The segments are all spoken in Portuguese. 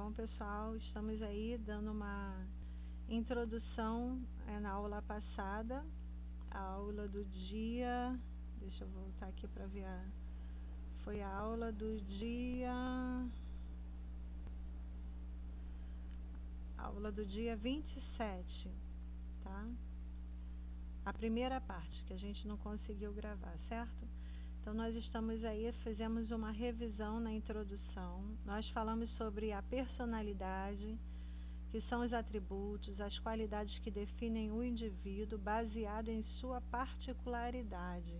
Então, pessoal, estamos aí dando uma introdução na aula passada, a aula do dia, deixa eu voltar aqui para ver, foi a aula do dia 27, tá? A primeira parte, que a gente não conseguiu gravar, certo? Então, nós estamos aí, fizemos uma revisão na introdução, nós falamos sobre a personalidade, que são os atributos, as qualidades que definem o indivíduo baseado em sua particularidade.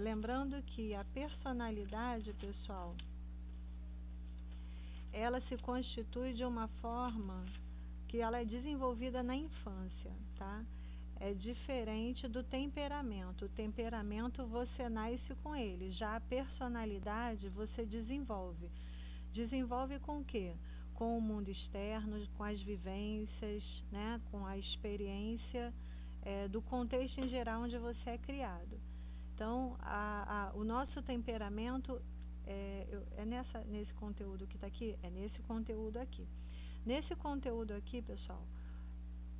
Lembrando que a personalidade, pessoal, ela se constitui de uma forma que ela é desenvolvida na infância, tá? É diferente do temperamento. O temperamento você nasce com ele, já a personalidade você desenvolve. Desenvolve com o quê? Com o mundo externo, com as vivências, né? Com a experiência do contexto em geral onde você é criado. Então, o nosso temperamento nesse conteúdo que está aqui, é nesse conteúdo aqui. Nesse conteúdo aqui, pessoal,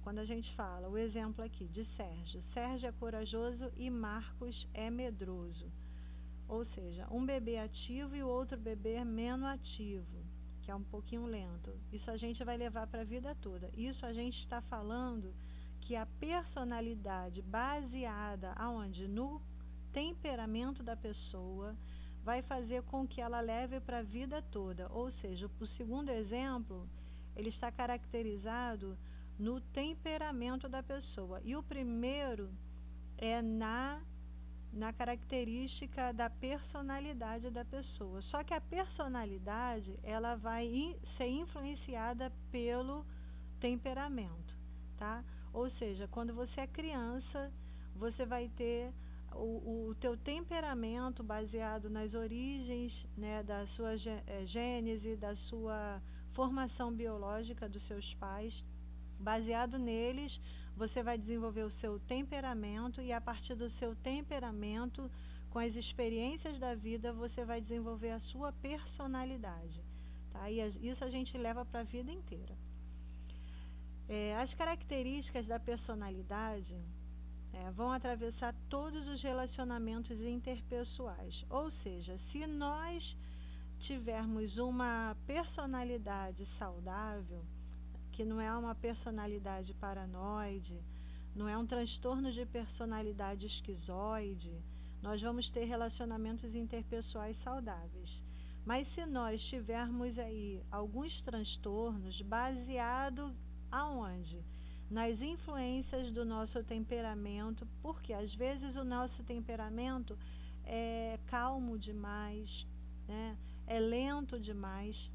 quando a gente fala, o exemplo aqui de Sérgio. Sérgio é corajoso e Marcos é medroso. Ou seja, um bebê ativo e o outro bebê menos ativo, que é um pouquinho lento. Isso a gente vai levar para a vida toda. Isso a gente está falando que a personalidade baseada aonde? No temperamento da pessoa vai fazer com que ela leve para a vida toda. Ou seja, o segundo exemplo, ele está caracterizado no temperamento da pessoa. E o primeiro é na característica da personalidade da pessoa. Só que a personalidade, ela vai ser influenciada pelo temperamento, tá? Ou seja, quando você é criança, você vai ter o teu temperamento baseado nas origens, né, da sua gênese, da sua formação biológica dos seus pais. Baseado neles, você vai desenvolver o seu temperamento e a partir do seu temperamento, com as experiências da vida, você vai desenvolver a sua personalidade, tá? E isso a gente leva para a vida inteira. As características da personalidade vão atravessar todos os relacionamentos interpessoais. Ou seja, se nós tivermos uma personalidade saudável, que não é uma personalidade paranoide, não é um transtorno de personalidade esquizoide, nós vamos ter relacionamentos interpessoais saudáveis. Mas se nós tivermos aí alguns transtornos baseado aonde? Nas influências do nosso temperamento, porque às vezes o nosso temperamento é calmo demais, né? É lento demais,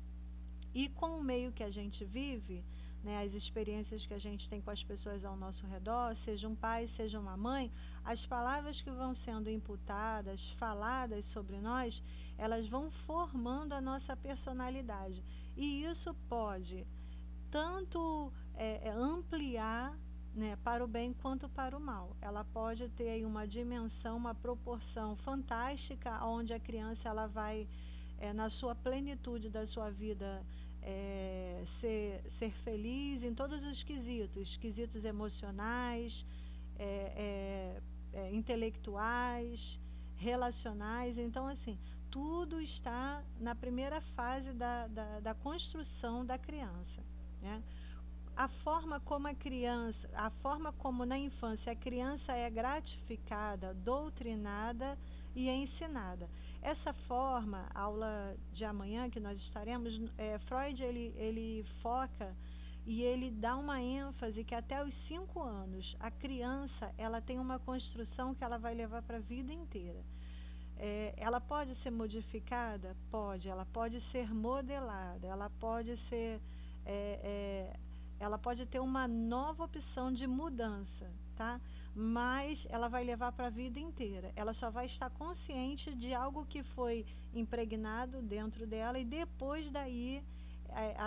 e com o meio que a gente vive, né, as experiências que a gente tem com as pessoas ao nosso redor, seja um pai, seja uma mãe, as palavras que vão sendo imputadas, faladas sobre nós, elas vão formando a nossa personalidade. E isso pode tanto ampliar, né, para o bem quanto para o mal. Ela pode ter aí uma dimensão, uma proporção fantástica, onde a criança ela vai, na sua plenitude da sua vida, ser feliz em todos os quesitos emocionais, intelectuais, relacionais. Então, assim, tudo está na primeira fase da construção da criança, né? A forma como na infância a criança é gratificada, doutrinada e ensinada. Essa forma, aula de amanhã que nós estaremos, Freud ele foca e ele dá uma ênfase que até os 5 anos a criança ela tem uma construção que ela vai levar para a vida inteira. Ela pode ser modificada? Pode. Ela pode ser modelada, ela pode ser... ela pode ter uma nova opção de mudança, tá? Mas ela vai levar para a vida inteira. Ela só vai estar consciente de algo que foi impregnado dentro dela e depois daí,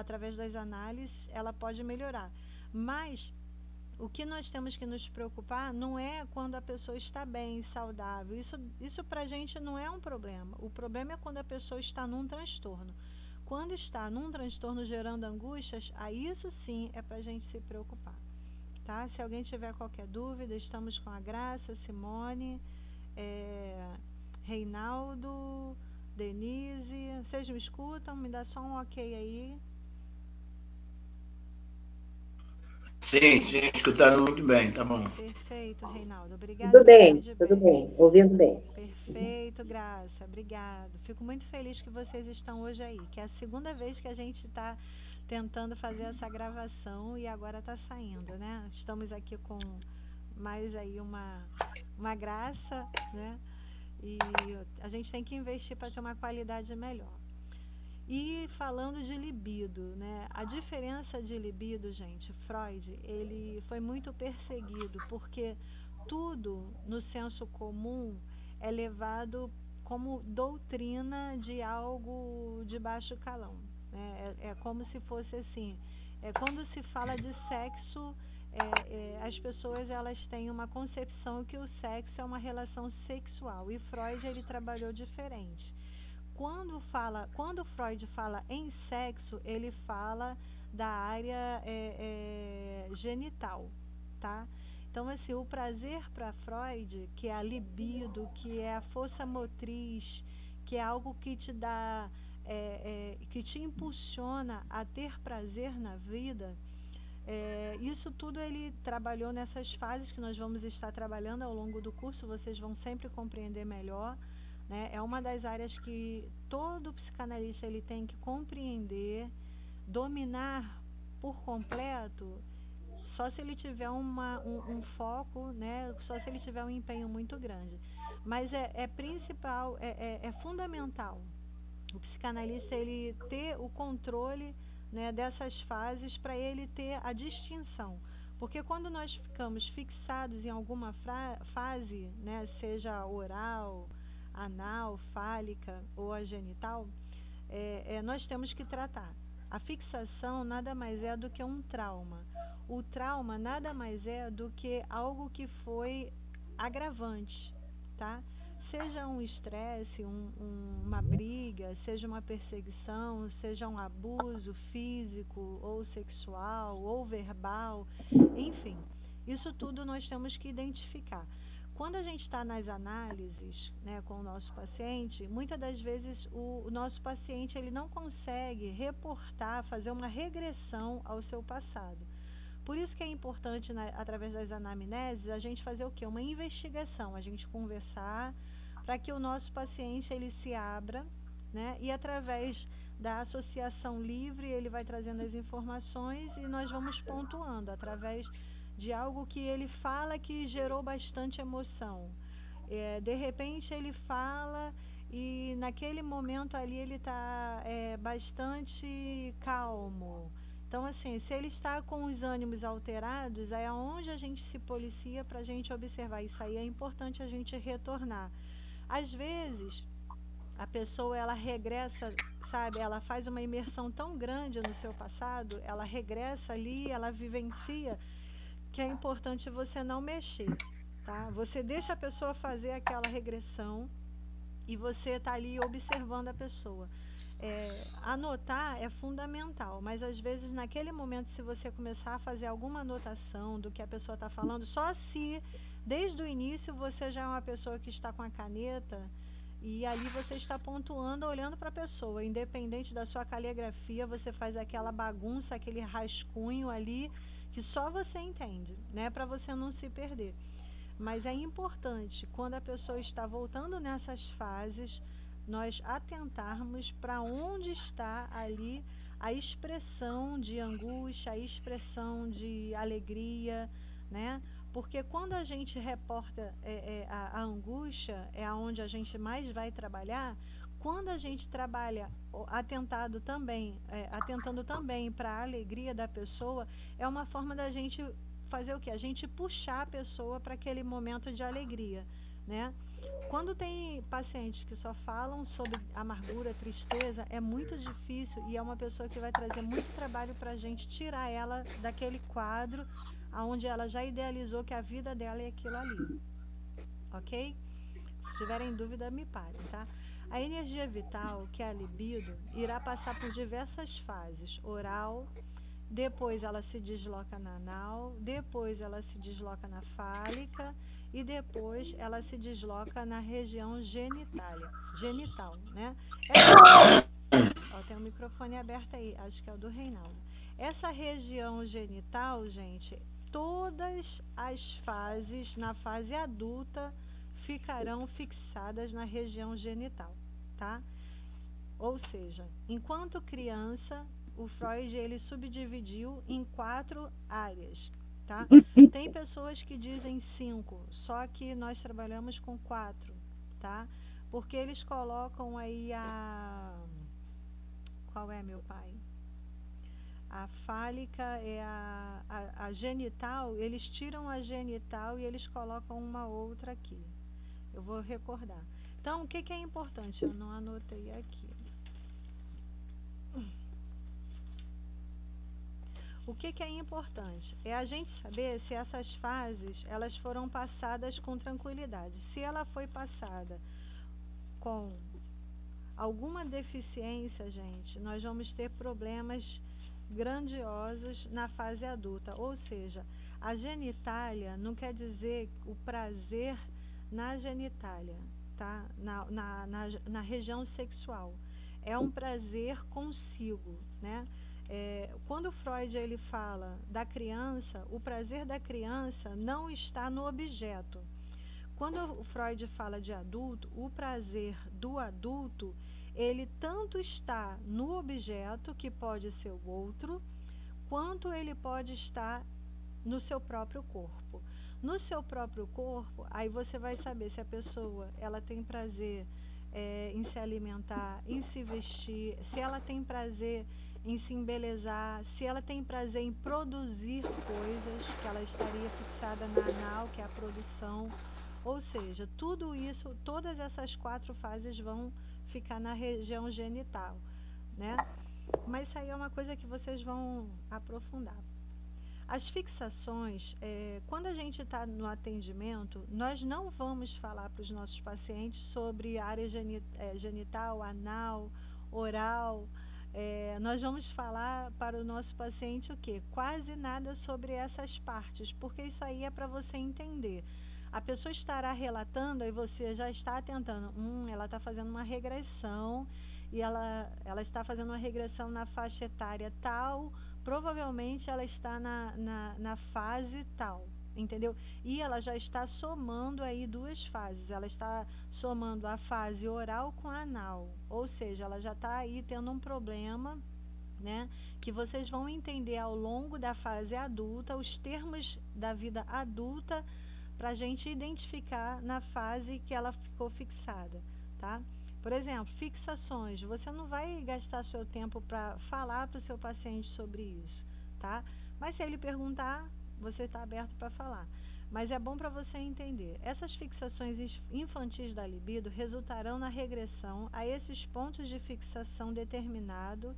através das análises, ela pode melhorar. Mas o que nós temos que nos preocupar não é quando a pessoa está bem, saudável. Isso para a gente não é um problema. O problema é quando a pessoa está num transtorno. Quando está num transtorno gerando angústias, aí isso sim é para a gente se preocupar, tá? Se alguém tiver qualquer dúvida, estamos com a Graça, Simone, Reinaldo, Denise. Vocês me escutam? Me dá só um ok aí. Sim, escutando muito bem, tá bom. Perfeito, Reinaldo. Obrigada pelo Tudo feedback. bem, ouvindo bem. Perfeito, Graça. Obrigado. Fico muito feliz que vocês estão hoje aí, que é a segunda vez que a gente está tentando fazer essa gravação e agora está saindo, né? Estamos aqui com mais aí uma graça, né? E a gente tem que investir para ter uma qualidade melhor. E falando de libido, né? A diferença de libido, gente, Freud, ele foi muito perseguido porque tudo no senso comum é levado como doutrina de algo de baixo calão, né? É como se fosse assim, quando se fala de sexo, as pessoas elas têm uma concepção que o sexo é uma relação sexual, e Freud ele trabalhou diferente. Quando Freud fala em sexo, ele fala da área genital, tá? Então, assim, o prazer para Freud, que é a libido, que é a força motriz, que é algo que te dá, que te impulsiona a ter prazer na vida, isso tudo ele trabalhou nessas fases que nós vamos estar trabalhando ao longo do curso, vocês vão sempre compreender melhor, né? É uma das áreas que todo psicanalista ele tem que compreender, dominar por completo, só se ele tiver um foco, né? Só se ele tiver um empenho muito grande. Mas é principal, é fundamental o psicanalista ele ter o controle, né, dessas fases para ele ter a distinção. Porque quando nós ficamos fixados em alguma fase, né, seja oral, anal, fálica ou a genital, nós temos que tratar. A fixação nada mais é do que um trauma. O trauma nada mais é do que algo que foi agravante, tá? Seja um estresse, uma briga, seja uma perseguição, seja um abuso físico ou sexual ou verbal, enfim, isso tudo nós temos que identificar. Quando a gente está nas análises, né, com o nosso paciente, muitas das vezes o nosso paciente ele não consegue reportar, fazer uma regressão ao seu passado. Por isso que é importante, através das anamneses, a gente fazer o quê? Uma investigação, a gente conversar para que o nosso paciente ele se abra, né? E através da associação livre ele vai trazendo as informações e nós vamos pontuando através de algo que ele fala que gerou bastante emoção. De repente ele fala e naquele momento ali ele está bastante calmo. Então, assim, se ele está com os ânimos alterados, é onde a gente se policia para a gente observar. Isso aí é importante a gente retornar. Às vezes, a pessoa ela regressa, sabe? Ela faz uma imersão tão grande no seu passado, ela regressa ali, ela vivencia, que é importante você não mexer, tá? Você deixa a pessoa fazer aquela regressão e você está ali observando a pessoa. Anotar é fundamental, mas às vezes naquele momento, se você começar a fazer alguma anotação do que a pessoa está falando, só se desde o início você já é uma pessoa que está com a caneta e ali você está pontuando, olhando para a pessoa, independente da sua caligrafia, você faz aquela bagunça, aquele rascunho ali que só você entende, né, para você não se perder. Mas é importante, quando a pessoa está voltando nessas fases, nós atentarmos para onde está ali a expressão de angústia, a expressão de alegria, né? Porque quando a gente reporta a angústia, é aonde a gente mais vai trabalhar. Quando a gente trabalha atentando também para a alegria da pessoa, é uma forma da gente fazer o que? A gente puxar a pessoa para aquele momento de alegria, né? Quando tem pacientes que só falam sobre amargura, tristeza, é muito difícil e é uma pessoa que vai trazer muito trabalho para a gente tirar ela daquele quadro onde ela já idealizou que a vida dela é aquilo ali, ok? Se tiverem dúvida, me parem, tá? A energia vital, que é a libido, irá passar por diversas fases: oral, depois ela se desloca na anal, depois ela se desloca na fálica e depois ela se desloca na região genital, né? Ó, tem um microfone aberto aí, acho que é o do Reinaldo. Essa região genital, gente, todas as fases, na fase adulta, ficarão fixadas na região genital, tá? Ou seja, enquanto criança, o Freud ele subdividiu em 4 áreas, tá? Tem pessoas que dizem 5, só que nós trabalhamos com 4, tá? Porque eles colocam aí qual é, meu pai? A fálica é a genital, eles tiram a genital e eles colocam uma outra aqui. Eu vou recordar. Então, o que é importante? Eu não anotei aqui. O que é importante? É a gente saber se essas fases, elas foram passadas com tranquilidade. Se ela foi passada com alguma deficiência, gente, nós vamos ter problemas grandiosos na fase adulta. Ou seja, a genitália não quer dizer o prazer na genitália, tá? Na região sexual. É um prazer consigo, né? Quando Freud ele fala da criança, o prazer da criança não está no objeto. Quando o Freud fala de adulto, o prazer do adulto, ele tanto está no objeto, que pode ser o outro, quanto ele pode estar no seu próprio corpo. No seu próprio corpo, aí você vai saber se a pessoa ela tem prazer em se alimentar, em se vestir, se ela tem prazer em se embelezar, se ela tem prazer em produzir coisas, que ela estaria fixada na anal, que é a produção. Ou seja, tudo isso, todas essas 4 fases vão ficar na região genital, né? Mas isso aí é uma coisa que vocês vão aprofundar. As fixações, quando a gente está no atendimento, nós não vamos falar para os nossos pacientes sobre área genital, anal, oral. Nós vamos falar para o nosso paciente o quê? Quase nada sobre essas partes, porque isso aí é para você entender. A pessoa estará relatando e você já está tentando, ela está fazendo uma regressão e ela está fazendo uma regressão na faixa etária tal, provavelmente ela está na fase tal, entendeu? E ela já está somando aí 2 fases, ela está somando a fase oral com a anal, ou seja, ela já está aí tendo um problema, né? Que vocês vão entender ao longo da fase adulta, os termos da vida adulta, para a gente identificar na fase que ela ficou fixada, tá? Por exemplo, fixações. Você não vai gastar seu tempo para falar para o seu paciente sobre isso, tá? Mas se ele perguntar, você está aberto para falar. Mas é bom para você entender. Essas fixações infantis da libido resultarão na regressão a esses pontos de fixação determinado,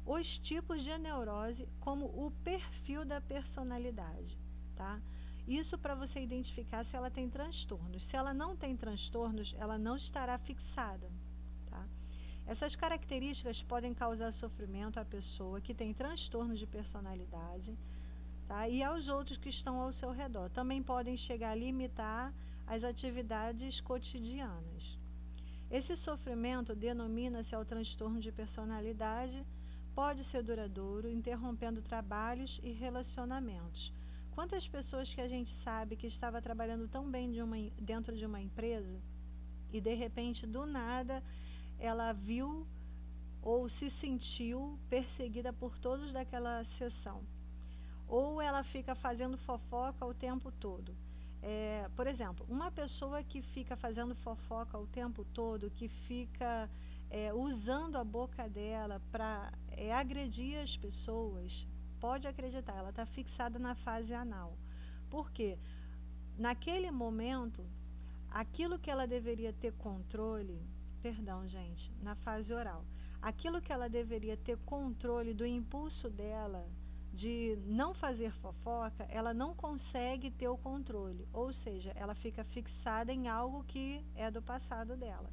os tipos de neurose, como o perfil da personalidade, tá? Isso para você identificar se ela tem transtornos. Se ela não tem transtornos, ela não estará fixada, tá? Essas características podem causar sofrimento à pessoa que tem transtornos de personalidade, tá? E aos outros que estão ao seu redor. Também podem chegar a limitar as atividades cotidianas. Esse sofrimento denomina-se ao transtorno de personalidade, pode ser duradouro, interrompendo trabalhos e relacionamentos. Quantas pessoas que a gente sabe que estava trabalhando tão bem dentro de uma empresa e de repente do nada ela viu ou se sentiu perseguida por todos daquela sessão, ou ela fica fazendo fofoca o tempo todo. Por exemplo, uma pessoa que fica fazendo fofoca o tempo todo, que fica usando a boca dela para agredir as pessoas, pode acreditar, ela está fixada na fase anal. Por quê? Naquele momento, aquilo que ela deveria ter controle, perdão, gente, na fase oral, aquilo que ela deveria ter controle do impulso dela de não fazer fofoca, ela não consegue ter o controle, ou seja, ela fica fixada em algo que é do passado dela.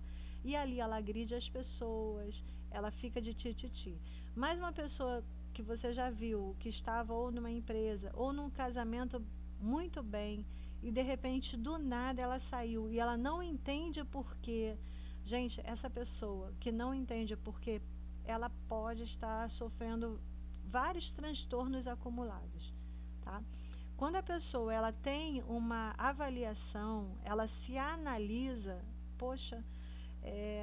e ali ela agride as pessoas, ela fica de tititi. Mas uma pessoa que você já viu, que estava ou numa empresa ou num casamento muito bem, e de repente do nada ela saiu e ela não entende por quê. Gente, essa pessoa que não entende por quê, ela pode estar sofrendo vários transtornos acumulados, tá? Quando a pessoa ela tem uma avaliação, ela se analisa, poxa,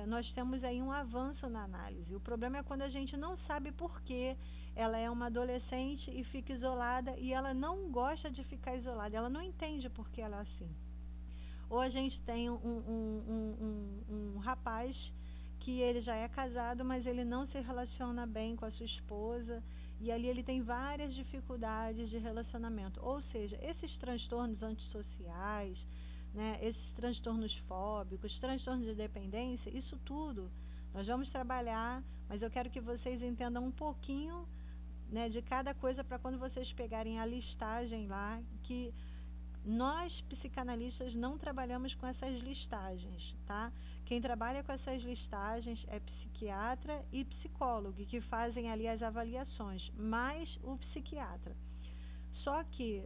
nós temos aí um avanço na análise. O problema é quando a gente não sabe por que ela é uma adolescente e fica isolada e ela não gosta de ficar isolada, ela não entende por que ela é assim. Ou a gente tem um rapaz que ele já é casado, mas ele não se relaciona bem com a sua esposa e ali ele tem várias dificuldades de relacionamento. Ou seja, esses transtornos antissociais, né, esses transtornos fóbicos, transtornos de dependência, isso tudo nós vamos trabalhar, mas eu quero que vocês entendam um pouquinho, né, de cada coisa para quando vocês pegarem a listagem lá, que nós psicanalistas não trabalhamos com essas listagens, tá? Quem trabalha com essas listagens é psiquiatra e psicólogo, que fazem ali as avaliações, mais o psiquiatra. Só que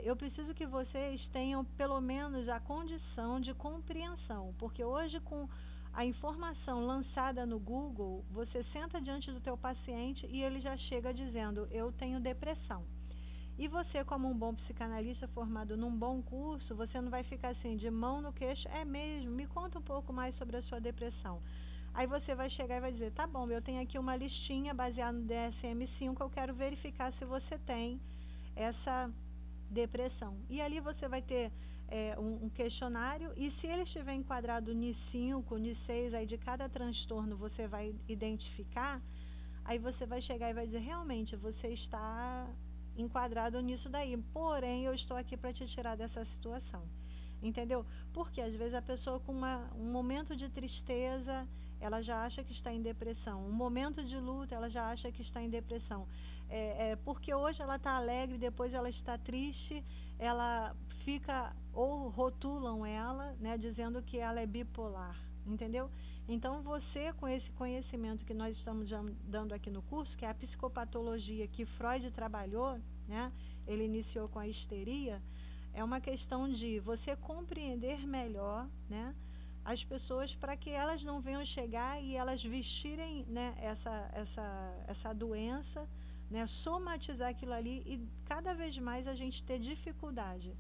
eu preciso que vocês tenham pelo menos a condição de compreensão, porque hoje com a informação lançada no Google, você senta diante do teu paciente e ele já chega dizendo, eu tenho depressão. E você, como um bom psicanalista formado num bom curso, você não vai ficar assim, de mão no queixo, é mesmo, me conta um pouco mais sobre a sua depressão. Aí você vai chegar e vai dizer, tá bom, eu tenho aqui uma listinha baseada no DSM-5, eu quero verificar se você tem essa depressão. E ali você vai ter um questionário, e se ele estiver enquadrado NI5, NI6, aí de cada transtorno você vai identificar, aí você vai chegar e vai dizer, realmente, você está enquadrado nisso daí, porém eu estou aqui para te tirar dessa situação, entendeu? Porque às vezes a pessoa com um momento de tristeza, ela já acha que está em depressão, um momento de luta, ela já acha que está em depressão, porque hoje ela está alegre, depois ela está triste, ela fica, ou rotulam ela, né, dizendo que ela é bipolar, entendeu? Então você, com esse conhecimento que nós estamos dando aqui no curso, que é a psicopatologia que Freud trabalhou, né, ele iniciou com a histeria, é uma questão de você compreender melhor, né, as pessoas, para que elas não venham chegar e elas vestirem, né, essa doença, né, somatizar aquilo ali e cada vez mais a gente ter dificuldade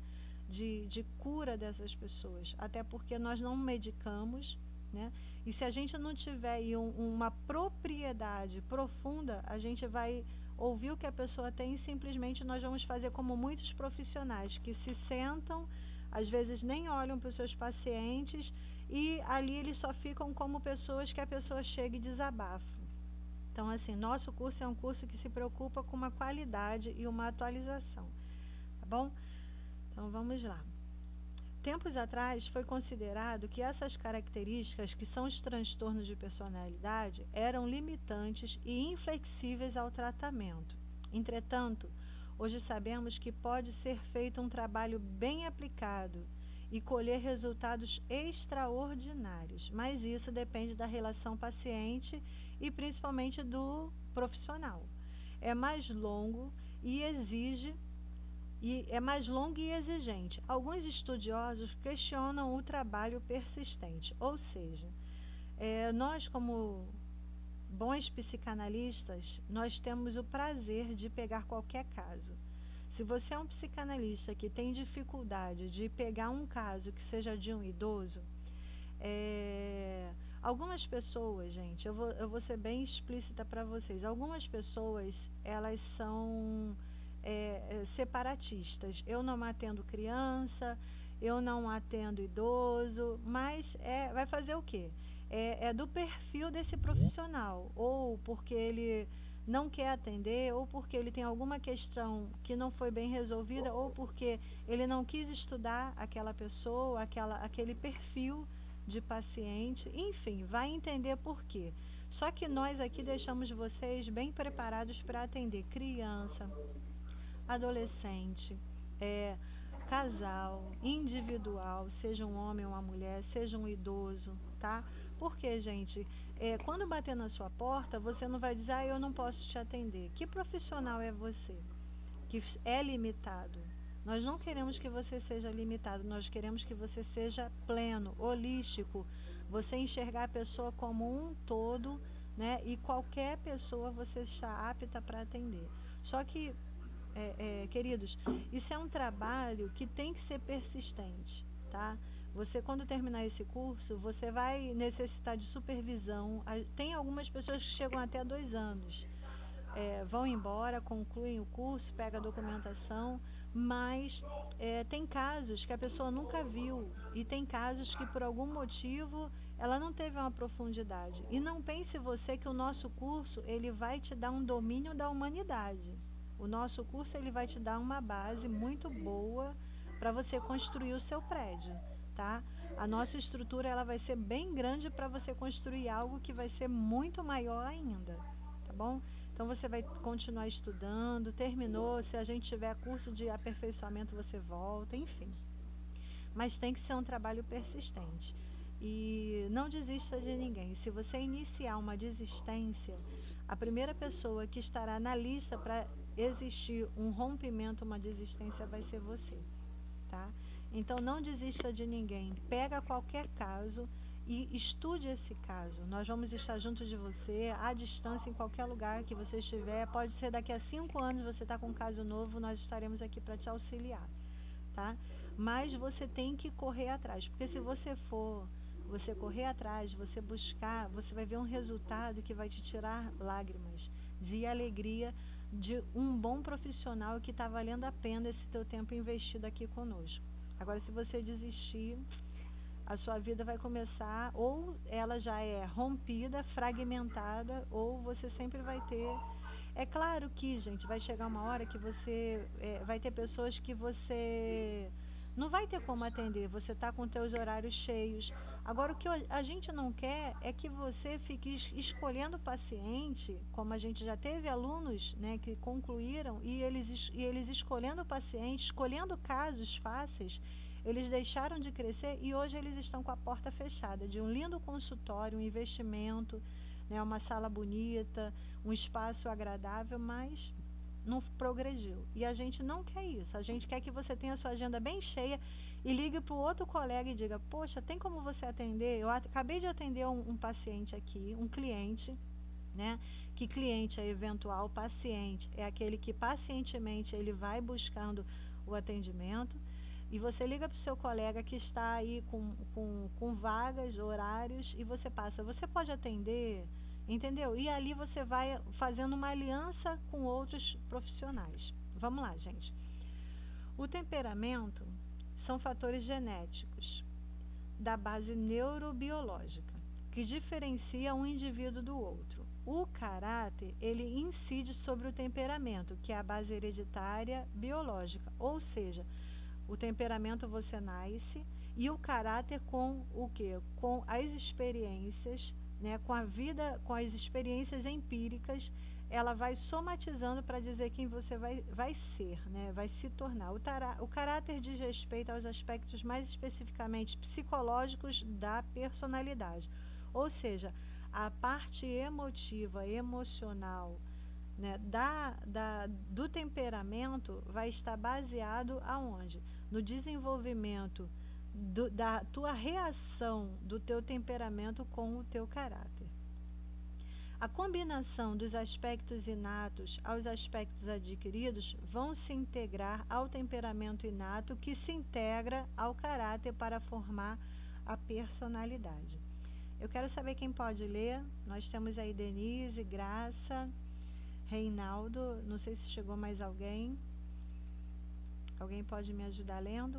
de cura dessas pessoas, até porque nós não medicamos, né? E se a gente não tiver aí uma propriedade profunda, a gente vai ouvir o que a pessoa tem e simplesmente nós vamos fazer como muitos profissionais que se sentam, às vezes nem olham para os seus pacientes e ali eles só ficam como pessoas que a pessoa chega e desabafa. Então, assim, nosso curso é um curso que se preocupa com uma qualidade e uma atualização, tá bom? Então, vamos lá. Tempos atrás foi considerado que essas características, que são os transtornos de personalidade, eram limitantes e inflexíveis ao tratamento. Entretanto, hoje sabemos que pode ser feito um trabalho bem aplicado e colher resultados extraordinários, mas isso depende da relação paciente e principalmente do profissional. É mais longo e exigente. Alguns estudiosos questionam o trabalho persistente, ou seja, nós como bons psicanalistas, nós temos o prazer de pegar qualquer caso. Se você é um psicanalista que tem dificuldade de pegar um caso que seja de um idoso, algumas pessoas, gente, eu vou ser bem explícita para vocês, algumas pessoas, elas são separatistas. Eu não atendo criança, eu não atendo idoso, mas vai fazer o quê? É do perfil desse profissional, ou porque ele não quer atender, ou porque ele tem alguma questão que não foi bem resolvida, ou porque ele não quis estudar aquela pessoa, aquele perfil de paciente, enfim, vai entender por quê. Só que nós aqui deixamos vocês bem preparados para atender criança, adolescente, casal, individual, seja um homem ou uma mulher, seja um idoso, tá? Porque, gente, quando bater na sua porta, você não vai dizer, eu não posso te atender. Que profissional é você? Que é limitado. Nós não queremos que você seja limitado, nós queremos que você seja pleno, holístico, você enxergar a pessoa como um todo, né? E qualquer pessoa você está apta para atender. Só que, queridos, isso é um trabalho que tem que ser persistente, tá? Você, quando terminar esse curso, você vai necessitar de supervisão. Tem algumas pessoas que chegam até 2 anos. Vão embora, concluem o curso, pegam a documentação, mas tem casos que a pessoa nunca viu e tem casos que por algum motivo ela não teve uma profundidade. E não pense você que o nosso curso ele vai te dar um domínio da humanidade. O nosso curso ele vai te dar uma base muito boa para você construir o seu prédio, tá? A nossa estrutura ela vai ser bem grande para você construir algo que vai ser muito maior ainda, tá bom? Então você vai continuar estudando, terminou, se a gente tiver curso de aperfeiçoamento você volta, enfim. Mas tem que ser um trabalho persistente. E não desista de ninguém. Se você iniciar uma desistência, a primeira pessoa que estará na lista para existir um rompimento, uma desistência, vai ser você, tá? Então não desista de ninguém. Pega qualquer caso e estude esse caso. Nós vamos estar junto de você, à distância, em qualquer lugar que você estiver. Pode ser daqui a 5 anos você está com um caso novo, nós estaremos aqui para te auxiliar, tá? Mas você tem que correr atrás, porque se você correr atrás, você buscar, você vai ver um resultado que vai te tirar lágrimas de alegria de um bom profissional que está valendo a pena esse teu tempo investido aqui conosco. Agora, se você desistir, a sua vida vai começar, ou ela já é rompida, fragmentada, ou você sempre vai ter... É claro que, gente, vai chegar uma hora que você vai ter pessoas que você não vai ter como atender, você está com teus horários cheios. Agora, o que a gente não quer é que você fique escolhendo paciente, como a gente já teve alunos, né, que concluíram, e eles escolhendo paciente, escolhendo casos fáceis, eles deixaram de crescer e hoje eles estão com a porta fechada de um lindo consultório, um investimento, né, uma sala bonita, um espaço agradável, mas não progrediu. E a gente não quer isso. A gente quer que você tenha a sua agenda bem cheia e ligue para o outro colega e diga, poxa, tem como você atender? Eu acabei de atender um paciente aqui, um cliente, né? Que cliente é eventual, paciente é aquele que pacientemente ele vai buscando o atendimento. E você liga para o seu colega que está aí com vagas, horários, e você passa, você pode atender, entendeu? E ali você vai fazendo uma aliança com outros profissionais. Vamos lá, gente. O temperamento são fatores genéticos da base neurobiológica que diferencia um indivíduo do outro. O caráter, ele incide sobre o temperamento, que é a base hereditária biológica, ou seja, o temperamento você nasce e o caráter com o quê? Com as experiências, né? Com a vida, com as experiências empíricas, ela vai somatizando para dizer quem você vai ser, né? Vai se tornar. O caráter diz respeito aos aspectos mais especificamente psicológicos da personalidade, ou seja, a parte emotiva, emocional, né, do temperamento vai estar baseado aonde? No desenvolvimento da tua reação do teu temperamento com o teu caráter. A combinação dos aspectos inatos aos aspectos adquiridos vão se integrar ao temperamento inato que se integra ao caráter para formar a personalidade. Eu quero saber quem pode ler. Nós temos aí Denise, Graça, Reinaldo, não sei se chegou mais alguém. Alguém pode me ajudar lendo?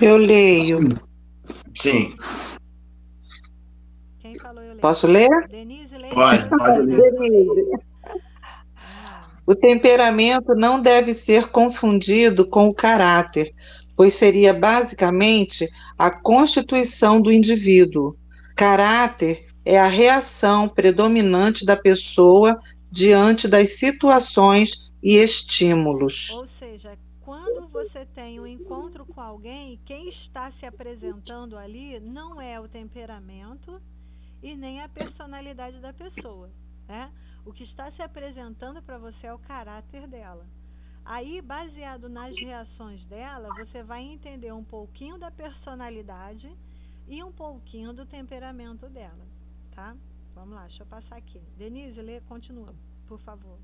Eu leio. Sim. Quem falou eu leio? Posso ler? Denise, leia. Pode ler. Denise. O temperamento não deve ser confundido com o caráter, pois seria basicamente a constituição do indivíduo. Caráter é a reação predominante da pessoa diante das situações e estímulos. Ou seja, você tem um encontro com alguém, quem está se apresentando ali não é o temperamento e nem a personalidade da pessoa, né? O que está se apresentando para você é o caráter dela. Aí, baseado nas reações dela, você vai entender um pouquinho da personalidade e um pouquinho do temperamento dela, tá? Vamos lá, deixa eu passar aqui. Denise, lê, continua, por favor.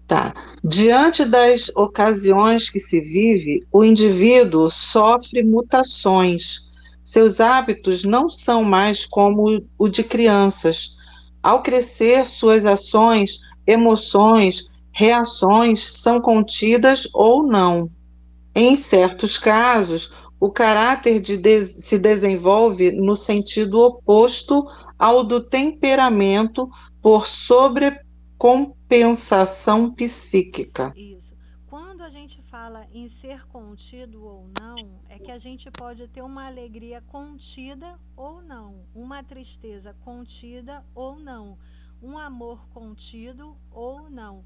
Tá. Diante das ocasiões que se vive, o indivíduo sofre mutações. Seus hábitos não são mais como o de crianças. Ao crescer, suas ações, emoções, reações são contidas ou não. Em certos casos, o caráter se desenvolve no sentido oposto ao do temperamento por sobrecompensação psíquica. Isso. Quando a gente fala em ser contido ou não, é que a gente pode ter uma alegria contida ou não, uma tristeza contida ou não, um amor contido ou não.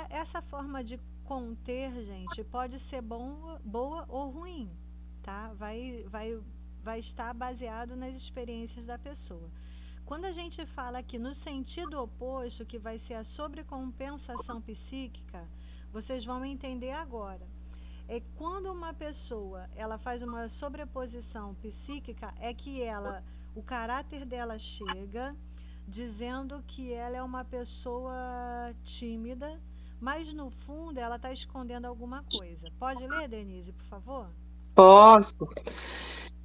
Essa forma de conter, gente, pode ser boa ou ruim, tá? Vai estar baseado nas experiências da pessoa. Quando a gente fala aqui no sentido oposto, que vai ser a sobrecompensação psíquica, vocês vão entender agora. É quando uma pessoa ela faz uma sobreposição psíquica, é que o caráter dela chega dizendo que ela é uma pessoa tímida, mas no fundo ela está escondendo alguma coisa. Pode ler, Denise, por favor? Posso.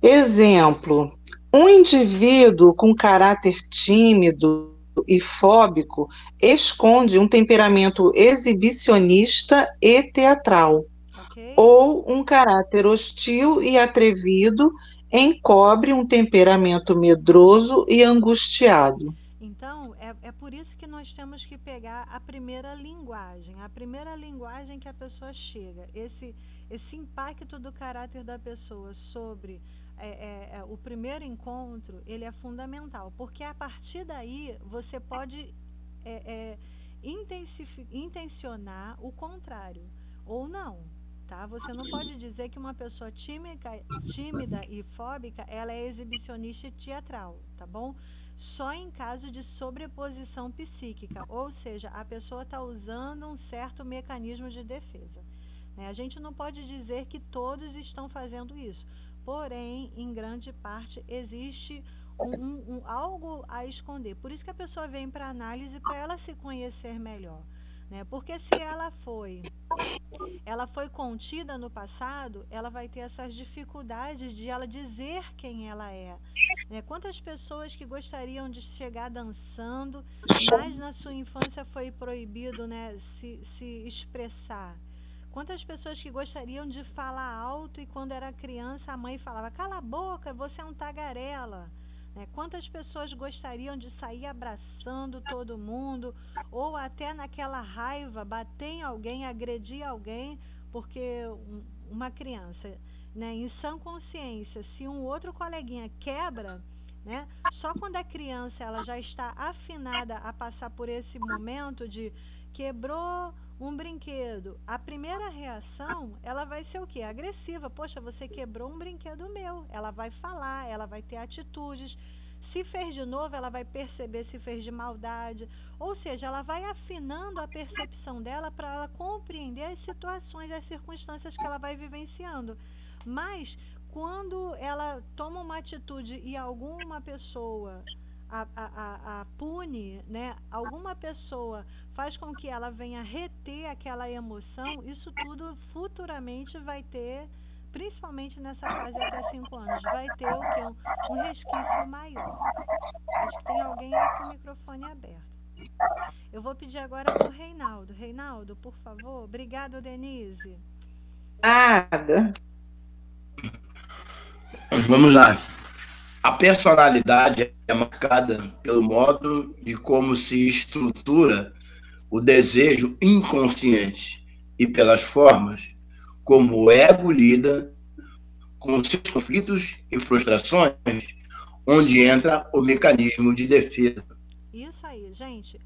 Exemplo: um indivíduo com caráter tímido e fóbico esconde um temperamento exibicionista e teatral, Ok? ou um caráter hostil e atrevido encobre um temperamento medroso e angustiado. Então, é por isso que nós temos que pegar a primeira linguagem que a pessoa chega, esse impacto do caráter da pessoa sobre o primeiro encontro, ele é fundamental, porque a partir daí você pode intencionar o contrário, ou não. Tá? Você não pode dizer que uma pessoa tímida e fóbica, ela é exibicionista e teatral, tá bom? Só em caso de sobreposição psíquica, ou seja, a pessoa está usando um certo mecanismo de defesa, né? A gente não pode dizer que todos estão fazendo isso, porém, em grande parte, existe algo a esconder. Por isso que a pessoa vem para análise, para ela se conhecer melhor, né? Porque se ela foi contida no passado, ela vai ter essas dificuldades de ela dizer quem ela é, né? Quantas pessoas que gostariam de chegar dançando, mas na sua infância foi proibido, né, se expressar? Quantas pessoas que gostariam de falar alto e quando era criança a mãe falava, cala a boca, você é um tagarela, né? Quantas pessoas gostariam de sair abraçando todo mundo ou até naquela raiva bater em alguém, agredir alguém, porque uma criança, né, em sã consciência, se um outro coleguinha quebra, né, só quando a criança ela já está afinada a passar por esse momento de quebrou um brinquedo, a primeira reação ela vai ser o quê? Agressiva. Poxa, você quebrou um brinquedo meu. Ela vai falar, ela vai ter atitudes. Se fez de novo, ela vai perceber se fez de maldade. Ou seja, ela vai afinando a percepção dela para ela compreender as situações, as circunstâncias que ela vai vivenciando. Mas quando ela toma uma atitude e alguma pessoa a pune, né? Alguma pessoa faz com que ela venha reter aquela emoção, isso tudo futuramente vai ter, principalmente nessa fase até 5 anos, vai ter o quê? Um resquício maior. Acho que tem alguém aí com o microfone aberto. Eu vou pedir agora para o Reinaldo. Reinaldo, por favor. Obrigado, Denise. Nada. Vamos lá. A personalidade é marcada pelo modo de como se estrutura o desejo inconsciente e pelas formas como o ego lida com seus conflitos e frustrações, onde entra o mecanismo de defesa. Isso aí, gente.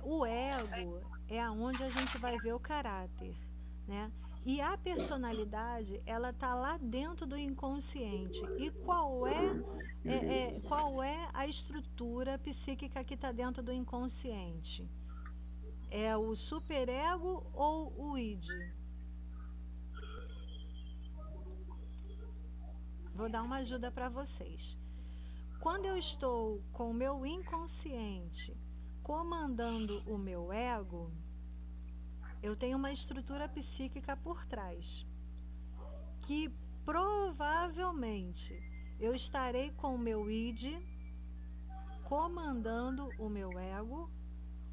O ego é onde a gente vai ver o caráter, né? E a personalidade, ela está lá dentro do inconsciente. E qual é a estrutura psíquica que está dentro do inconsciente? É o superego ou o id? Vou dar uma ajuda para vocês. Quando eu estou com o meu inconsciente comandando o meu ego, eu tenho uma estrutura psíquica por trás, que provavelmente eu estarei com o meu id comandando o meu ego,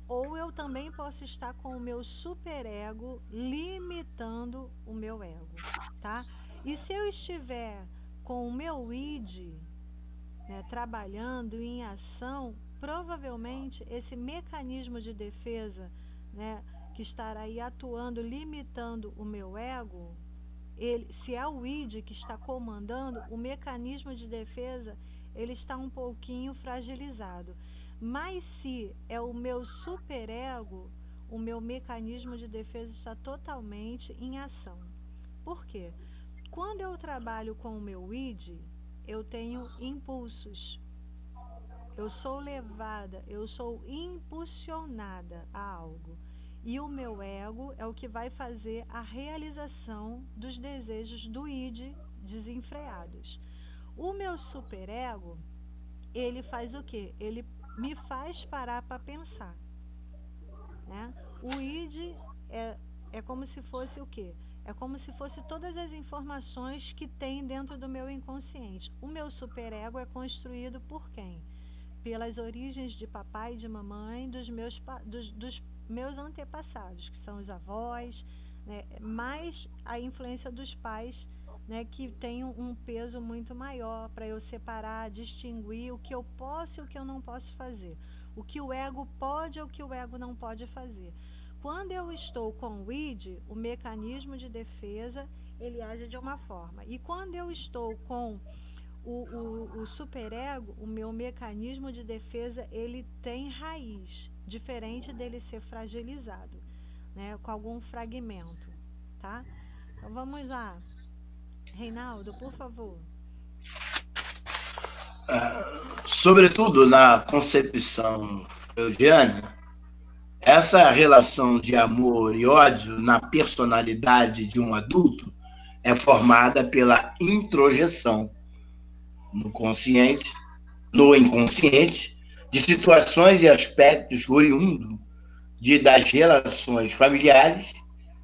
ou eu também posso estar com o meu superego limitando o meu ego, tá? E se eu estiver com o meu id, né, trabalhando em ação, provavelmente esse mecanismo de defesa, né, que estará aí atuando, limitando o meu ego, se é o id que está comandando, o mecanismo de defesa ele está um pouquinho fragilizado. Mas se é o meu superego, o meu mecanismo de defesa está totalmente em ação. Por quê? Quando eu trabalho com o meu id, eu tenho impulsos. Eu sou levada, eu sou impulsionada a algo. E o meu ego é o que vai fazer a realização dos desejos do id desenfreados. O meu superego, ele faz o quê? Ele me faz parar para pensar, né? O id é como se fosse o quê? É como se fosse todas as informações que tem dentro do meu inconsciente. O meu superego é construído por quem? Pelas origens de papai e de mamãe dos meus antepassados, que são os avós, né? Mais a influência dos pais, né, que tem um peso muito maior para eu separar, distinguir o que eu posso e o que eu não posso fazer. O que o ego pode e o que o ego não pode fazer. Quando eu estou com o id, o mecanismo de defesa, ele age de uma forma. E quando eu estou com o superego, o meu mecanismo de defesa, ele tem raiz, diferente dele ser fragilizado, né, com algum fragmento, tá? Então vamos lá. Reinaldo, por favor. Sobretudo na concepção freudiana, essa relação de amor e ódio na personalidade de um adulto é formada pela introjeção no inconsciente, de situações e aspectos oriundos das relações familiares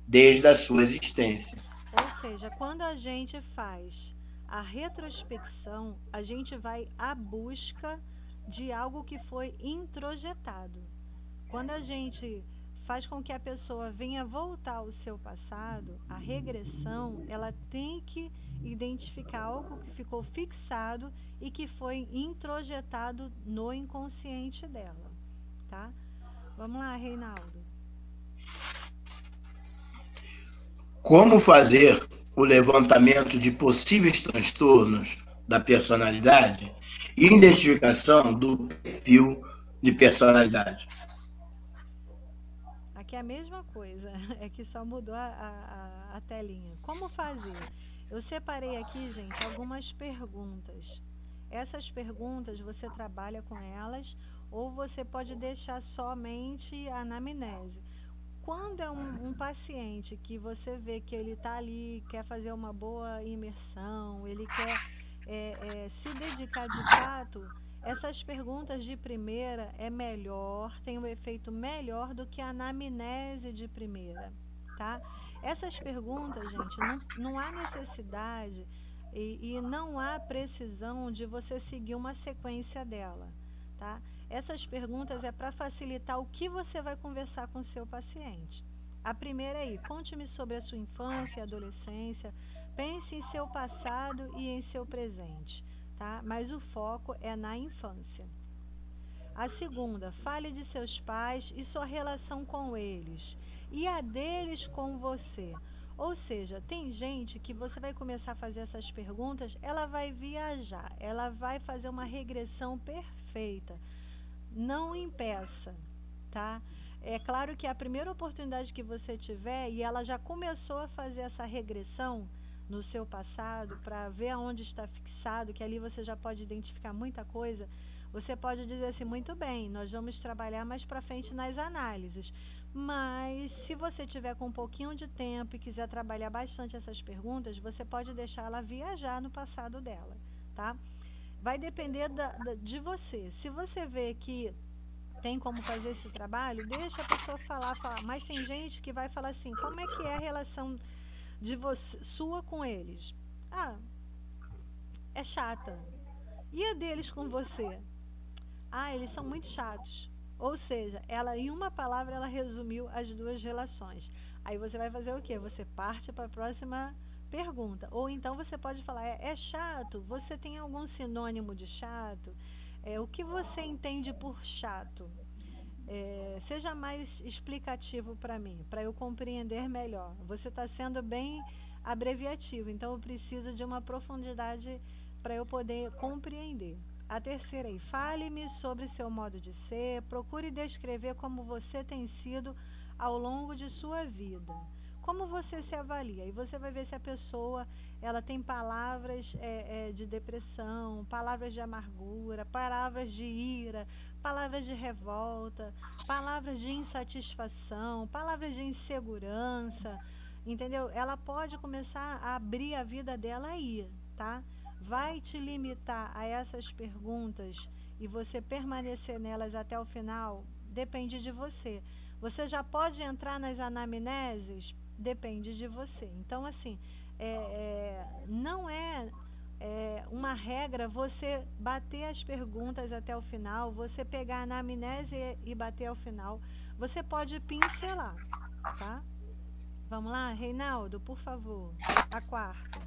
desde a sua existência. Ou seja, quando a gente faz a retrospecção, a gente vai à busca de algo que foi introjetado. Quando a gente faz com que a pessoa venha voltar ao seu passado, a regressão, ela tem que identificar algo que ficou fixado e que foi introjetado no inconsciente dela, tá? Vamos lá, Reinaldo. Como fazer o levantamento de possíveis transtornos da personalidade e identificação do perfil de personalidade? Aqui é a mesma coisa, é que só mudou a telinha. Como fazer? Eu separei aqui, gente, algumas perguntas. Essas perguntas você trabalha com elas ou você pode deixar somente a anamnese. Quando é um paciente que você vê que ele está ali, quer fazer uma boa imersão, ele quer se dedicar de fato, essas perguntas de primeira é melhor, tem um efeito melhor do que a anamnese de primeira, tá? Essas perguntas, gente, não há necessidade e não há precisão de você seguir uma sequência dela, tá? Essas perguntas é para facilitar o que você vai conversar com o seu paciente. A primeira é conte-me sobre a sua infância e adolescência, pense em seu passado e em seu presente, tá? Mas o foco é na infância. A segunda, fale de seus pais e sua relação com eles, e a deles com você. Ou seja, tem gente que você vai começar a fazer essas perguntas, ela vai viajar, ela vai fazer uma regressão perfeita. Não impeça, tá? É claro que a primeira oportunidade que você tiver, e ela já começou a fazer essa regressão no seu passado, para ver aonde está fixado, que ali você já pode identificar muita coisa, você pode dizer assim, muito bem, nós vamos trabalhar mais para frente nas análises. Mas se você tiver com um pouquinho de tempo e quiser trabalhar bastante essas perguntas, você pode deixar ela viajar no passado dela, tá? Vai depender de você. Se você vê que tem como fazer esse trabalho, deixa a pessoa falar. Mas tem gente que vai falar assim, como é que é a relação de você, sua com eles? Ah, é chata. E a deles com você? Ah, eles são muito chatos. Ou seja, ela, em uma palavra, ela resumiu as duas relações. Aí você vai fazer o quê? Você parte para a próxima pergunta. Ou então você pode falar, é chato? Você tem algum sinônimo de chato? O que você entende por chato? Seja mais explicativo para mim, para eu compreender melhor. Você está sendo bem abreviativo, então eu preciso de uma profundidade para eu poder compreender. A terceira aí, fale-me sobre seu modo de ser, procure descrever como você tem sido ao longo de sua vida. Como você se avalia? E você vai ver se a pessoa ela tem palavras de depressão, palavras de amargura, palavras de ira, palavras de revolta, palavras de insatisfação, palavras de insegurança, entendeu? Ela pode começar a abrir a vida dela aí, tá? Vai te limitar a essas perguntas e você permanecer nelas até o final? Depende de você. Você já pode entrar nas anamneses? Depende de você. Então, assim, não é uma regra você bater as perguntas até o final, você pegar a anamnese e bater ao final. Você pode pincelar, tá? Vamos lá, Reinaldo, por favor. A quarta.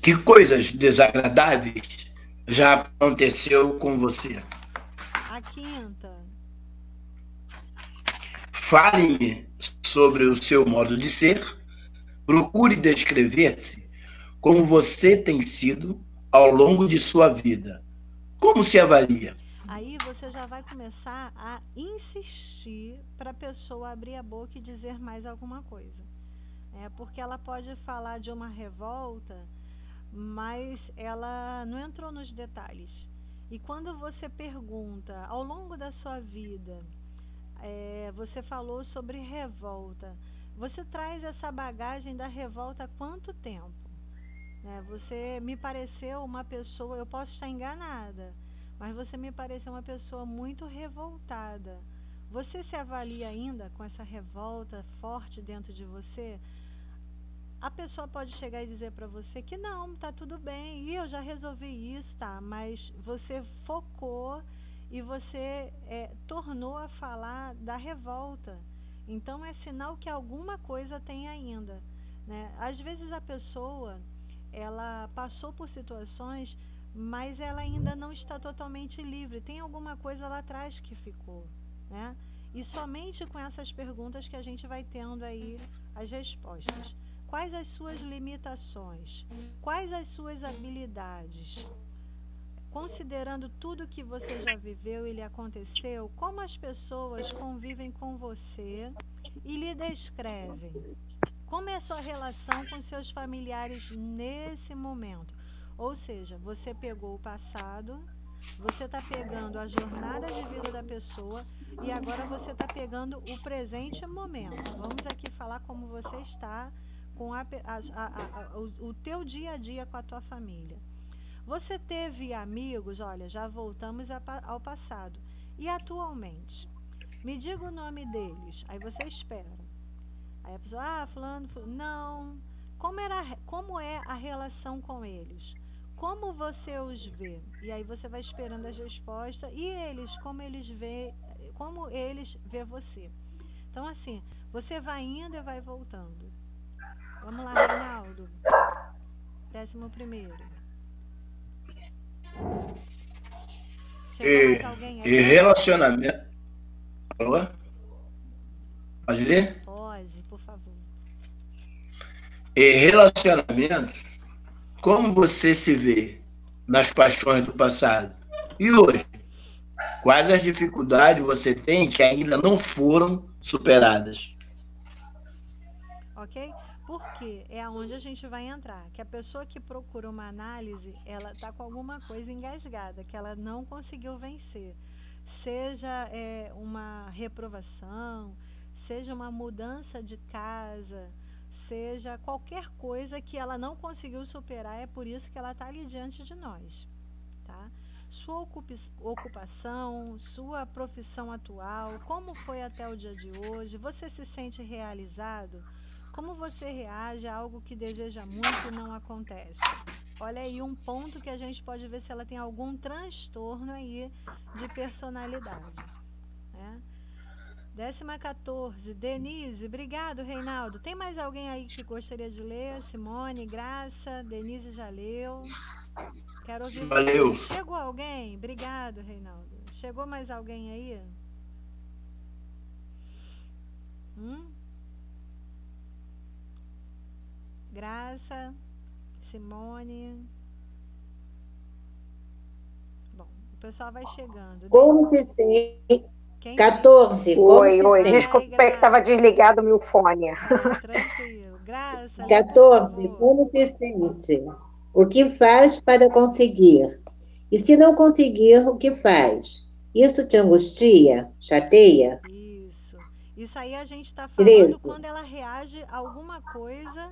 Que coisas desagradáveis já aconteceu com você? A quinta. Fale sobre o seu modo de ser. Procure descrever-se como você tem sido ao longo de sua vida. Como se avalia? Aí você já vai começar a insistir para a pessoa abrir a boca e dizer mais alguma coisa. Porque ela pode falar de uma revolta, mas ela não entrou nos detalhes. E quando você pergunta, ao longo da sua vida, você falou sobre revolta, você traz essa bagagem da revolta há quanto tempo? Você me pareceu uma pessoa, eu posso estar enganada, mas você me pareceu uma pessoa muito revoltada. Você se avalia ainda com essa revolta forte dentro de você? A pessoa pode chegar e dizer para você que não, tá tudo bem, e eu já resolvi isso, tá? Mas você focou e você tornou a falar da revolta. Então é sinal que alguma coisa tem ainda, né? Às vezes a pessoa, ela passou por situações, mas ela ainda não está totalmente livre. Tem alguma coisa lá atrás que ficou, né? E somente com essas perguntas que a gente vai tendo aí as respostas. Quais as suas limitações? Quais as suas habilidades? Considerando tudo que você já viveu e lhe aconteceu, como as pessoas convivem com você e lhe descrevem? Como é a sua relação com seus familiares nesse momento? Ou seja, você pegou o passado, você está pegando a jornada de vida da pessoa e agora você está pegando o presente momento. Vamos aqui falar como você está com o teu dia a dia com a tua família. Você teve amigos, olha, já voltamos ao passado. E atualmente? Me diga o nome deles. Aí você espera. Aí a pessoa, fulano, não. Como é a relação com eles? Como você os vê? E aí você vai esperando as respostas. E eles, como eles vê você? Então, assim, você vai indo e vai voltando. Vamos lá, Reinaldo. 11º. Chegou mais alguém aí? E relacionamento. Alô? Pode ler? Pode, por favor. E relacionamentos, como você se vê nas paixões do passado? E hoje? Quais as dificuldades você tem que ainda não foram superadas? Ok? Porque é aonde a gente vai entrar. Que a pessoa que procura uma análise, ela está com alguma coisa engasgada, que ela não conseguiu vencer. Seja uma reprovação, seja uma mudança de casa, seja qualquer coisa que ela não conseguiu superar, é por isso que ela está ali diante de nós, tá? Sua ocupação, sua profissão atual, como foi até o dia de hoje, você se sente realizado? Como você reage a algo que deseja muito e não acontece? Olha aí um ponto que a gente pode ver se ela tem algum transtorno aí de personalidade, né? 14ª, Denise, obrigado, Reinaldo. Tem mais alguém aí que gostaria de ler? Simone, Graça, Denise já leu. Quero ouvir Valeu. você. Chegou alguém? Obrigado, Reinaldo. Chegou mais alguém aí? Graça, Simone. Bom, o pessoal vai chegando. Como se sente? Quem? 14. Oi, como oi. se sente? Desculpa, é que estava desligado o meu fone. Tá, tranquilo. Graça, 14. Como se sente? O que faz para conseguir? E se não conseguir, o que faz? Isso te angustia? Chateia? Isso. Isso aí a gente está falando 13. quando ela reage a alguma coisa,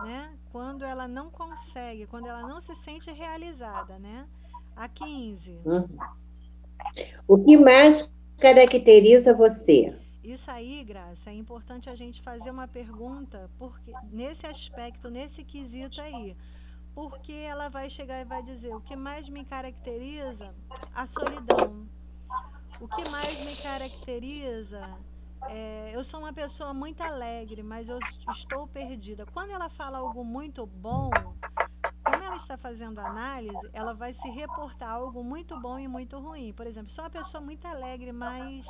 né? Quando ela não consegue, quando ela não se sente realizada, né? A 15. O que mais caracteriza você? Isso aí, Graça, é importante a gente fazer uma pergunta porque nesse aspecto, nesse quesito aí. Porque ela vai chegar e vai dizer: o que mais me caracteriza? A solidão. O que mais me caracteriza? Eu sou uma pessoa muito alegre, mas eu estou perdida. Quando ela fala algo muito bom, como ela está fazendo análise, ela vai se reportar algo muito bom e muito ruim. Por exemplo, sou uma pessoa muito alegre, mas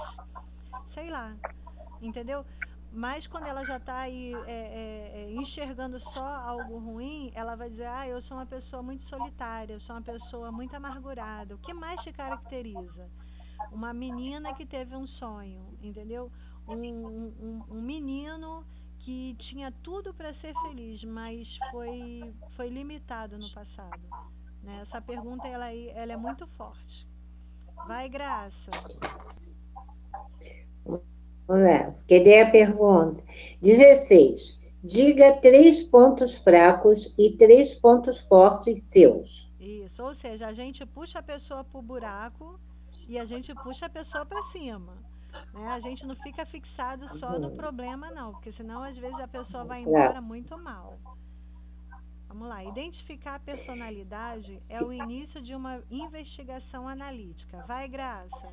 sei lá, entendeu? Mas quando ela já está aí enxergando só algo ruim, ela vai dizer: eu sou uma pessoa muito solitária, eu sou uma pessoa muito amargurada. O que mais te caracteriza? Uma menina que teve um sonho, entendeu? Um menino que tinha tudo para ser feliz, mas foi limitado no passado, né? Essa pergunta ela é muito forte. Vai, Graça. Vamos lá. Cadê a pergunta? 16. Diga 3 pontos fracos e 3 pontos fortes seus. Isso, ou seja, a gente puxa a pessoa para o buraco e a gente puxa a pessoa para cima, né? A gente não fica fixado só no problema, não, porque senão às vezes a pessoa vai embora muito mal. Vamos lá, identificar a personalidade é o início de uma investigação analítica. Vai, Graça.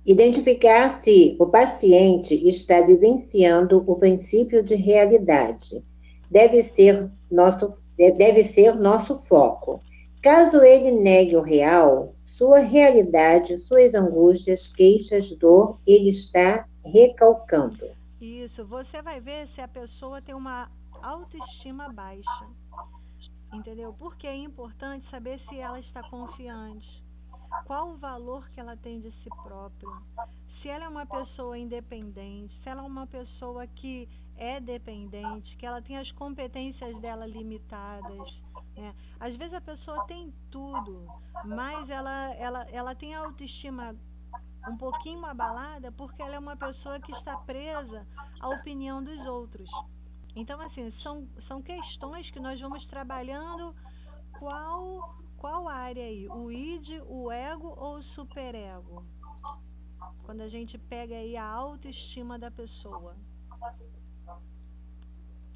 Identificar se o paciente está vivenciando o princípio de realidade. Deve ser nosso foco. Caso ele negue o real, sua realidade, suas angústias, queixas, dor, ele está recalcando. Isso, você vai ver se a pessoa tem uma autoestima baixa, entendeu? Porque é importante saber se ela está confiante, qual o valor que ela tem de si própria, se ela é uma pessoa independente, se ela é uma pessoa que é dependente, que ela tem as competências dela limitadas, né? Às vezes a pessoa tem tudo, mas ela tem a autoestima um pouquinho abalada porque ela é uma pessoa que está presa à opinião dos outros. Então, assim, são questões que nós vamos trabalhando. Qual área aí? O id, o ego ou o superego? Quando a gente pega aí a autoestima da pessoa.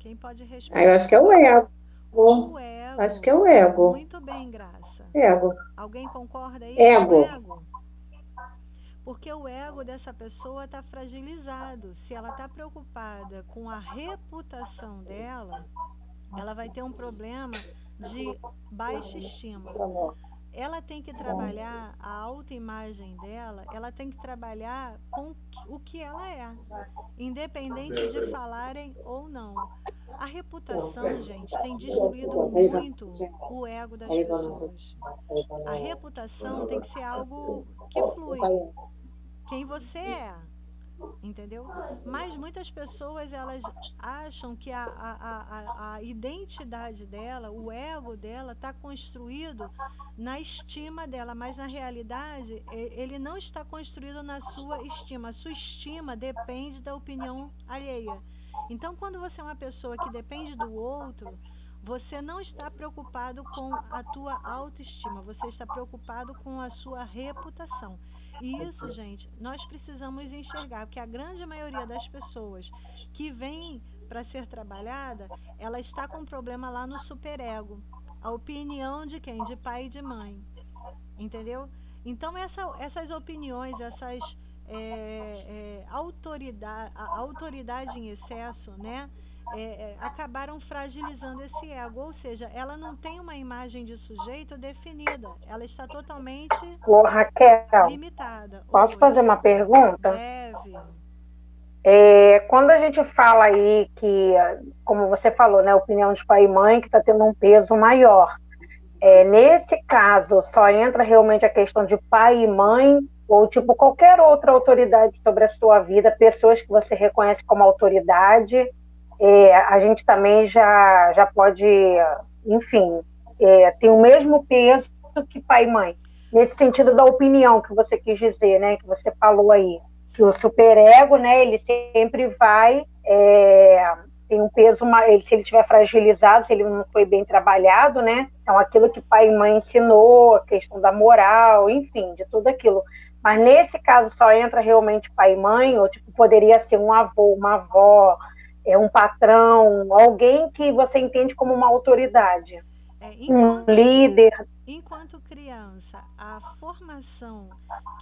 Quem pode responder? Eu acho que é o ego. O ego. Acho que é o ego. Muito bem, Graça. Ego. Alguém concorda aí Ego. com o ego? Porque o ego dessa pessoa está fragilizado. Se ela está preocupada com a reputação dela, ela vai ter um problema de baixa estima. Ela tem que trabalhar a autoimagem dela, ela tem que trabalhar com o que ela é, independente de falarem ou não. A reputação, gente, tem destruído muito o ego das pessoas. A reputação tem que ser algo que flui. Quem você é, entendeu? Mas muitas pessoas, elas acham que a identidade dela, o ego dela está construído na estima dela, mas na realidade ele não está construído na sua estima. A sua estima depende da opinião alheia. Então, quando você é uma pessoa que depende do outro, você não está preocupado com a tua autoestima, você está preocupado com a sua reputação. E isso, gente, nós precisamos enxergar, porque a grande maioria das pessoas que vem para ser trabalhada, ela está com um problema lá no superego. A opinião de quem? De pai e de mãe. Entendeu? Então, essas opiniões, essas autoridade em excesso, né? Acabaram fragilizando esse ego, ou seja, ela não tem uma imagem de sujeito definida, ela está totalmente Raquel, limitada. Posso fazer uma pergunta? Deve. Quando a gente fala aí que, como você falou, né, opinião de pai e mãe, que está tendo um peso maior, nesse caso, só entra realmente a questão de pai e mãe, ou tipo qualquer outra autoridade sobre a sua vida, pessoas que você reconhece como autoridade, a gente também já pode, enfim, tem o mesmo peso que pai e mãe, nesse sentido da opinião que você quis dizer, né, que você falou aí, que o superego, né, ele sempre vai, tem um peso, se ele estiver fragilizado, se ele não foi bem trabalhado, né, então aquilo que pai e mãe ensinou, a questão da moral, enfim, de tudo aquilo. Mas nesse caso só entra realmente pai e mãe, ou tipo, poderia ser um avô, uma avó, um patrão, alguém que você entende como uma autoridade, um líder. Enquanto criança, a formação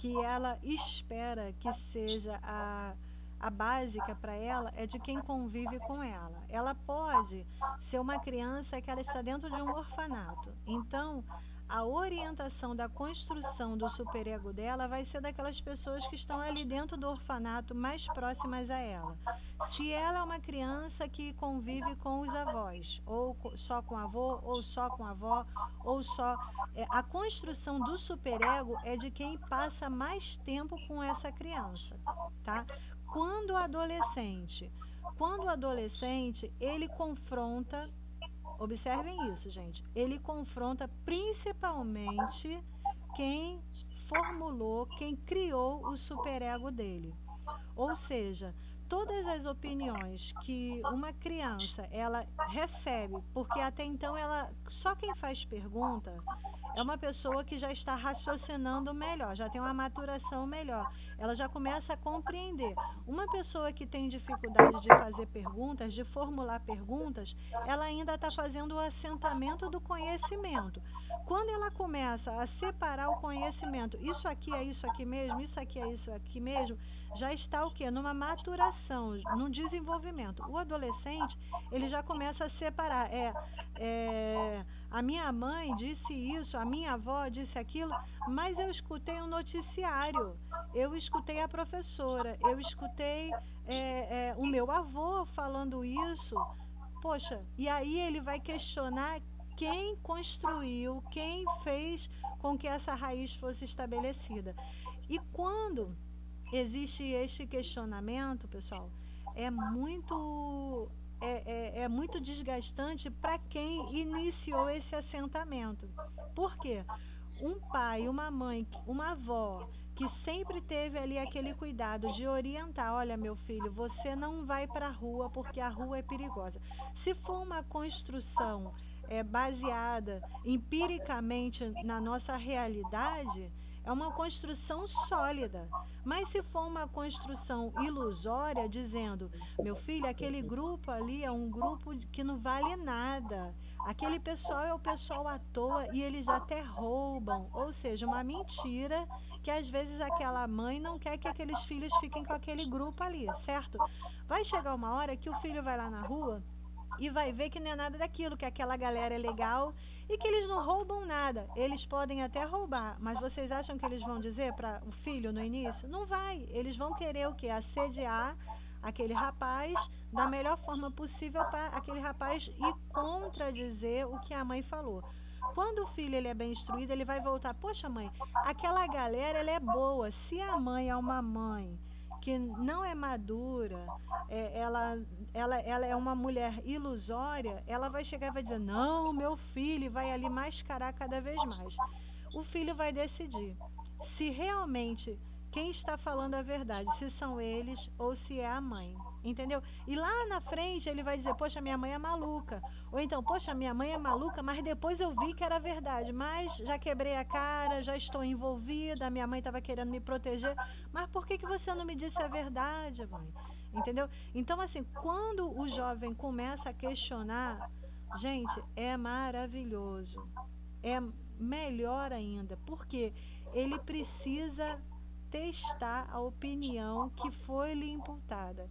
que ela espera que seja a básica para ela é de quem convive com ela. Ela pode ser uma criança que ela está dentro de um orfanato. Então, a orientação da construção do superego dela vai ser daquelas pessoas que estão ali dentro do orfanato, mais próximas a ela. Se ela é uma criança que convive com os avós, ou só com avô, ou só com avó, ou só... a construção do superego é de quem passa mais tempo com essa criança, tá? Quando o adolescente, ele confronta... Observem isso, gente. Ele confronta principalmente quem formulou, quem criou o superego dele. Ou seja, todas as opiniões que uma criança ela recebe, porque até então só quem faz pergunta é uma pessoa que já está raciocinando melhor, já tem uma maturação melhor, ela já começa a compreender. Uma pessoa que tem dificuldade de fazer perguntas, de formular perguntas, ela ainda está fazendo o assentamento do conhecimento. Quando ela começa a separar o conhecimento, isso aqui é isso aqui mesmo, isso aqui é isso aqui mesmo, já está o quê? Numa maturação, num desenvolvimento. O adolescente, ele já começa a separar. A minha mãe disse isso, a minha avó disse aquilo, mas eu escutei um noticiário, eu escutei a professora, eu escutei o meu avô falando isso. Poxa, e aí ele vai questionar quem construiu, quem fez com que essa raiz fosse estabelecida. E quando existe este questionamento, pessoal, é muito desgastante para quem iniciou esse assentamento. Por quê? Um pai, uma mãe, uma avó que sempre teve ali aquele cuidado de orientar, olha meu filho, você não vai para a rua porque a rua é perigosa. Se for uma construção baseada empiricamente na nossa realidade, é uma construção sólida. Mas se for uma construção ilusória, dizendo, meu filho, aquele grupo ali é um grupo que não vale nada, aquele pessoal é o pessoal à toa e eles até roubam, ou seja, uma mentira que às vezes aquela mãe não quer que aqueles filhos fiquem com aquele grupo ali, certo? Vai chegar uma hora que o filho vai lá na rua e vai ver que não é nada daquilo, que aquela galera é legal E que eles não roubam nada. Eles podem até roubar, mas vocês acham que eles vão dizer para o filho no início? Não vai. Eles vão querer o quê? Assediar aquele rapaz da melhor forma possível para aquele rapaz ir contradizer o que a mãe falou. Quando o filho ele é bem instruído, ele vai voltar, poxa mãe, aquela galera ela é boa. Se a mãe é uma mãe que não é madura, ela é uma mulher ilusória, ela vai chegar e vai dizer, não, meu filho, e vai ali mascarar cada vez mais. O filho vai decidir se realmente quem está falando a verdade, se são eles ou se é a mãe, entendeu? E lá na frente ele vai dizer, poxa, minha mãe é maluca. Ou então, poxa, minha mãe é maluca, mas depois eu vi que era verdade. Mas já quebrei a cara, já estou envolvida, a minha mãe estava querendo me proteger. Mas por que você não me disse a verdade, mãe? Entendeu? Então, assim, quando o jovem começa a questionar, gente, é maravilhoso. É melhor ainda, porque ele precisa testar a opinião que foi lhe imputada.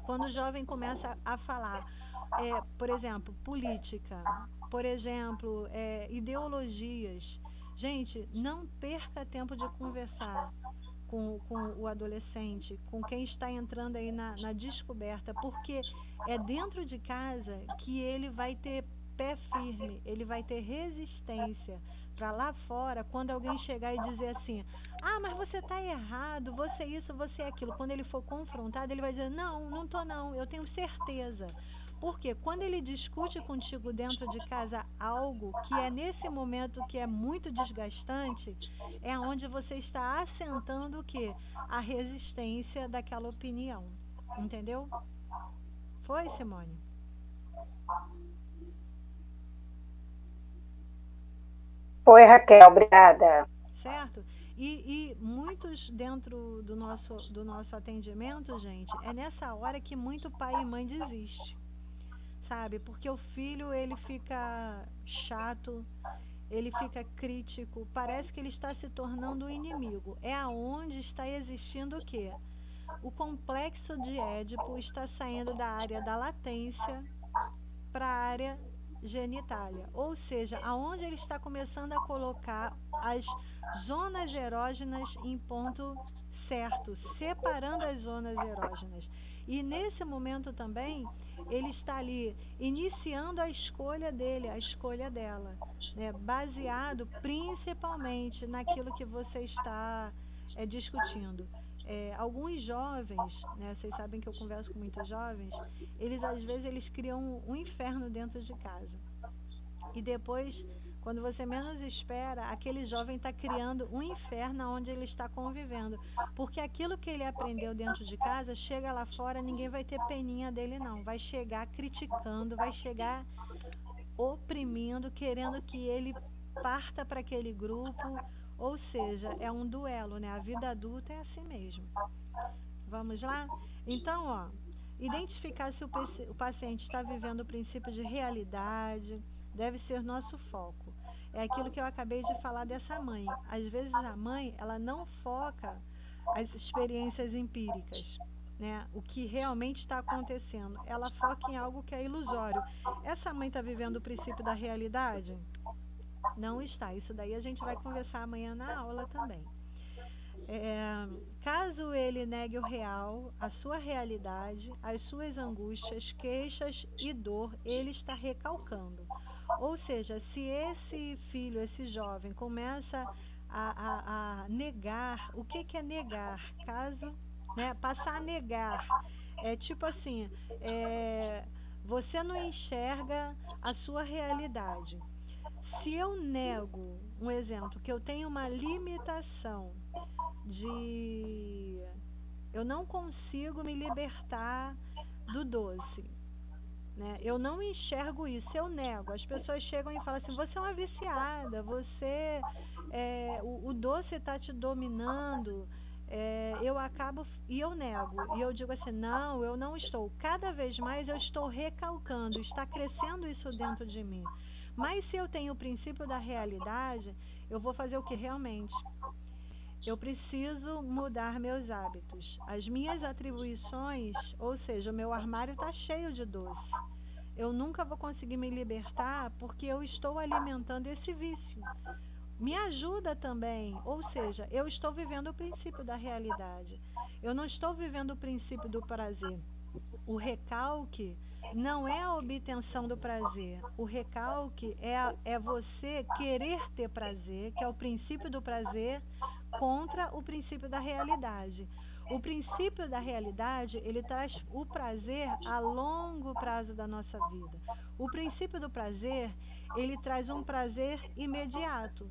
Quando o jovem começa a falar, por exemplo, política, por exemplo, ideologias, gente, não perca tempo de conversar com o adolescente, com quem está entrando aí na descoberta, porque é dentro de casa que ele vai ter pé firme, ele vai ter resistência para lá fora, quando alguém chegar e dizer assim, ah, mas você está errado, você isso, você aquilo. Quando ele for confrontado, ele vai dizer, não, não estou não, eu tenho certeza. Porque quando ele discute contigo dentro de casa algo que é nesse momento que é muito desgastante, é onde você está assentando o quê? A resistência daquela opinião. Entendeu? Foi, Simone? Oi, Raquel, obrigada. Certo? E muitos dentro do nosso atendimento, gente, é nessa hora que muito pai e mãe desiste, sabe? Porque o filho, ele fica chato, ele fica crítico, parece que ele está se tornando um inimigo. É aonde está existindo o quê? O complexo de Édipo está saindo da área da latência para a área genitália, ou seja, aonde ele está começando a colocar as zonas erógenas em ponto certo, separando as zonas erógenas. E nesse momento também, ele está ali iniciando a escolha dele, a escolha dela, né? Baseado principalmente naquilo que você está discutindo. Alguns jovens, né, vocês sabem que eu converso com muitos jovens, eles às vezes eles criam um inferno dentro de casa. E depois, quando você menos espera, aquele jovem está criando um inferno onde ele está convivendo. Porque aquilo que ele aprendeu dentro de casa, chega lá fora, ninguém vai ter peninha dele não. Vai chegar criticando, vai chegar oprimindo, querendo que ele parta para aquele grupo. Ou seja, é um duelo, né? A vida adulta é assim mesmo. Vamos lá? Então, ó, identificar se o paciente está vivendo o princípio de realidade deve ser nosso foco. É aquilo que eu acabei de falar dessa mãe. Às vezes a mãe, ela não foca as experiências empíricas, né? O que realmente está acontecendo. Ela foca em algo que é ilusório. Essa mãe está vivendo o princípio da realidade? Não está. Isso daí a gente vai conversar amanhã na aula também. Caso ele negue o real, a sua realidade, as suas angústias, queixas e dor, ele está recalcando. Ou seja, se esse filho, esse jovem, começa a negar, o que é negar? Caso, né, passar a negar, é tipo assim, você não enxerga a sua realidade. Se eu nego, um exemplo, que eu tenho uma limitação de... eu não consigo me libertar do doce, né? Eu não enxergo isso, eu nego. As pessoas chegam e falam assim, você é uma viciada, você... o doce está te dominando, eu acabo... e eu nego. E eu digo assim, não, eu não estou. Cada vez mais eu estou recalcando, está crescendo isso dentro de mim. Mas se eu tenho o princípio da realidade, eu vou fazer o que realmente? Eu preciso mudar meus hábitos. As minhas atribuições, ou seja, o meu armário está cheio de doce. eu nunca vou conseguir me libertar porque eu estou alimentando esse vício. Me ajuda também, ou seja, eu estou vivendo o princípio da realidade. Eu não estou vivendo o princípio do prazer. O recalque não é a obtenção do prazer. O recalque é você querer ter prazer, que é o princípio do prazer, contra o princípio da realidade. O princípio da realidade, ele traz o prazer a longo prazo da nossa vida. O princípio do prazer, ele traz um prazer imediato.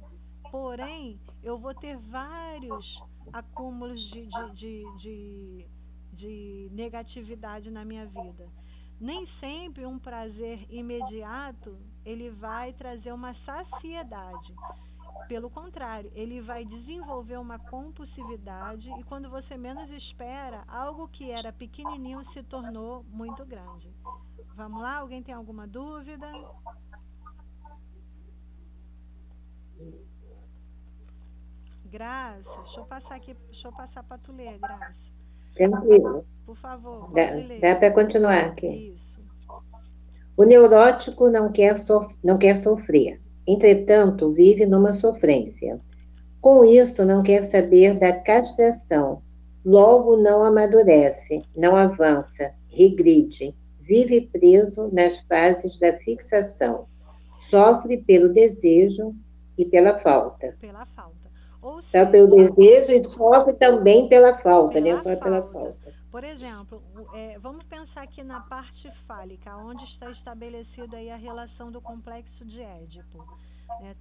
Porém, eu vou ter vários acúmulos de negatividade na minha vida. Nem sempre um prazer imediato, ele vai trazer uma saciedade. Pelo contrário, ele vai desenvolver uma compulsividade e quando você menos espera, algo que era pequenininho se tornou muito grande. Vamos lá? Alguém tem alguma dúvida? Graça, deixa eu passar para tu ler, Graça. Tranquilo. Por favor, Dá pode ler. para continuar aqui. Isso. O neurótico não quer sofrer. Entretanto, vive numa sofrência. Com isso, não quer saber da castração. Logo, não amadurece, não avança, regride, vive preso nas fases da fixação. Sofre pelo desejo e pela falta. Pela falta. Ou Só seja, pelo desejo e sofre também pela falta, né? Só pela falta. Por exemplo, vamos pensar aqui na parte fálica, onde está estabelecido aí a relação do complexo de Édipo.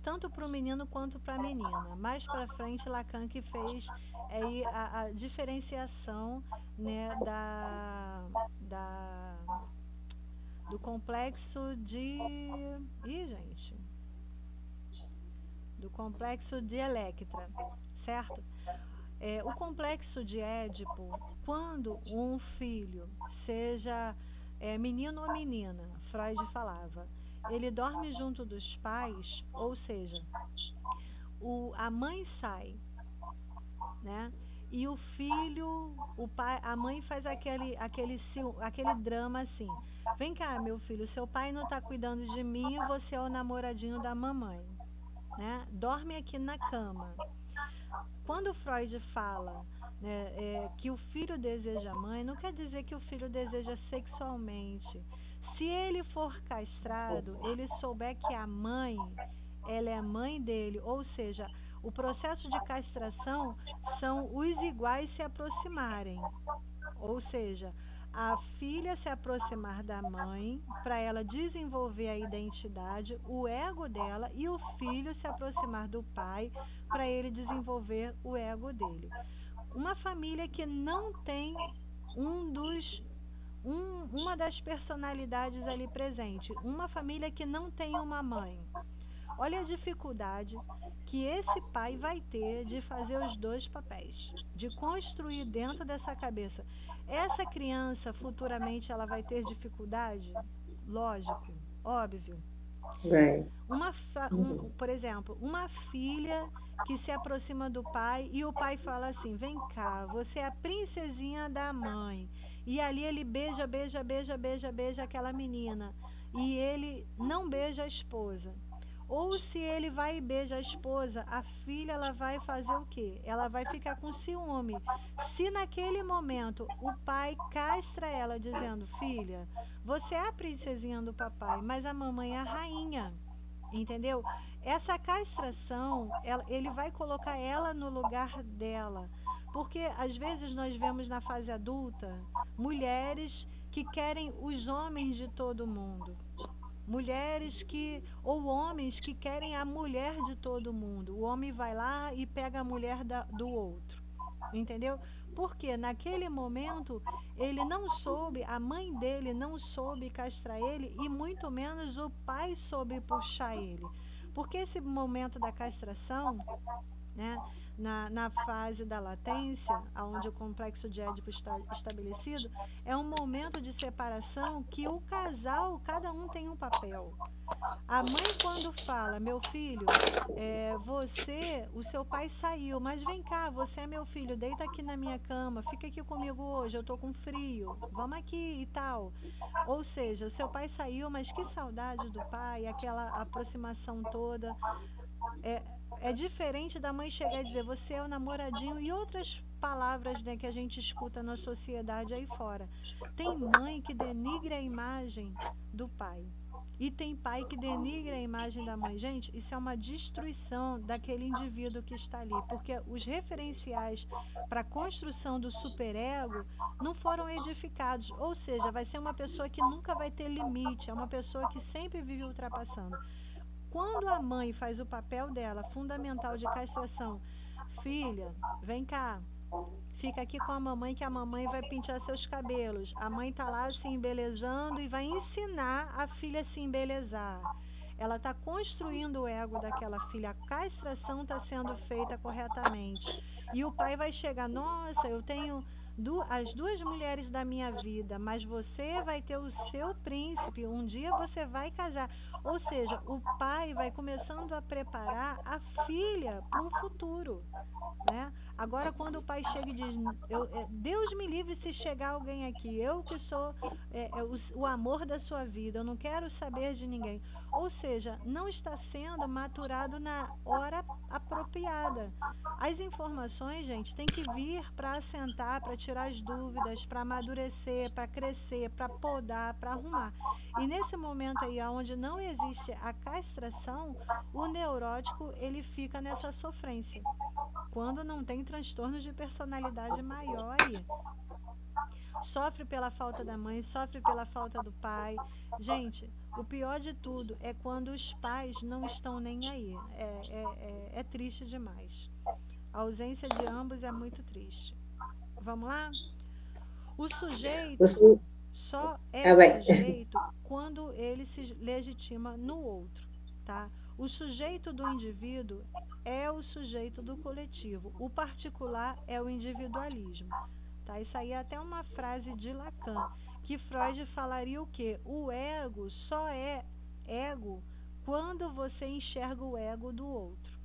Tanto para o menino quanto para a menina. Mais para frente, Lacan que fez aí a diferenciação, né, do complexo de... do complexo de Electra, certo? O complexo de Édipo, quando um filho, seja menino ou menina, Freud falava, ele dorme junto dos pais, ou seja, a mãe sai, né? E o filho, a mãe faz aquele drama assim: vem cá, meu filho, seu pai não está cuidando de mim e você é o namoradinho da mamãe, né? Dorme aqui na cama. Quando Freud fala, né, que o filho deseja a mãe, não quer dizer que o filho deseja sexualmente. Se ele for castrado, ele souber que a mãe, ela é a mãe dele, ou seja, o processo de castração são os iguais se aproximarem, ou seja, a filha se aproximar da mãe para ela desenvolver a identidade, o ego dela, e o filho se aproximar do pai para ele desenvolver o ego dele. Uma família que não tem uma das personalidades ali presente, uma família que não tem uma mãe. Olha a dificuldade que esse pai vai ter de fazer os dois papéis, de construir dentro dessa cabeça. Essa criança, futuramente, ela vai ter dificuldade? Lógico, óbvio. Por exemplo, uma filha que se aproxima do pai e o pai fala assim: vem cá, você é a princesinha da mãe. E ali ele beija aquela menina e ele não beija a esposa. Ou se ele vai e beija a esposa, a filha, ela vai fazer o quê? Ela vai ficar com ciúme. Se naquele momento o pai castra ela dizendo: filha, você é a princesinha do papai, mas a mamãe é a rainha. Entendeu? Essa castração, ele vai colocar ela no lugar dela. Porque às vezes nós vemos na fase adulta mulheres que querem os homens de todo mundo. Mulheres ou homens que querem a mulher de todo mundo. O homem vai lá e pega a mulher do outro. Entendeu? Porque naquele momento ele não soube, a mãe dele não soube castrar ele e muito menos o pai soube puxar ele. Porque esse momento da castração, né, na fase da latência, onde o complexo de Édipo está estabelecido, é um momento de separação que o casal, cada um tem um papel. A mãe, quando fala, meu filho, o seu pai saiu, mas vem cá, você é meu filho, deita aqui na minha cama, fica aqui comigo hoje, eu tô com frio, vamos aqui e tal. Ou seja, o seu pai saiu, mas que saudade do pai, aquela aproximação toda. É diferente da mãe chegar e dizer, você é o namoradinho, e outras palavras, né, que a gente escuta na sociedade aí fora. Tem mãe que denigra a imagem do pai. E tem pai que denigra a imagem da mãe. Gente, isso é uma destruição daquele indivíduo que está ali, porque os referenciais para a construção do superego não foram edificados. Ou seja, vai ser uma pessoa que nunca vai ter limite, é uma pessoa que sempre vive ultrapassando. Quando a mãe faz o papel dela, fundamental, de castração, filha, vem cá, fica aqui com a mamãe que a mamãe vai pentear seus cabelos. A mãe está lá se embelezando e vai ensinar a filha a se embelezar. Ela está construindo o ego daquela filha. A castração está sendo feita corretamente. E o pai vai chegar, nossa, eu tenho as duas mulheres da minha vida, mas você vai ter o seu príncipe, um dia você vai casar. Ou seja, o pai vai começando a preparar a filha para um futuro, né? Agora, quando o pai chega e diz, Deus me livre se chegar alguém aqui, eu que sou o amor da sua vida, eu não quero saber de ninguém. Ou seja, não está sendo maturado na hora apropriada. As informações, gente, tem que vir para assentar, para tirar as dúvidas, para amadurecer, para crescer, para podar, para arrumar. E nesse momento aí, onde não existe a castração, o neurótico, ele fica nessa sofrência. Quando não tem transtornos de personalidade maior aí. Sofre pela falta da mãe, sofre pela falta do pai. Gente, o pior de tudo é quando os pais não estão nem aí. É triste demais. A ausência de ambos é muito triste. Vamos lá? O sujeito só é sujeito quando ele se legitima no outro, tá? O sujeito do indivíduo é o sujeito do coletivo. O particular é o individualismo. Tá? Isso aí é até uma frase de Lacan, que Freud falaria o quê? O ego só é ego quando você enxerga o ego do outro.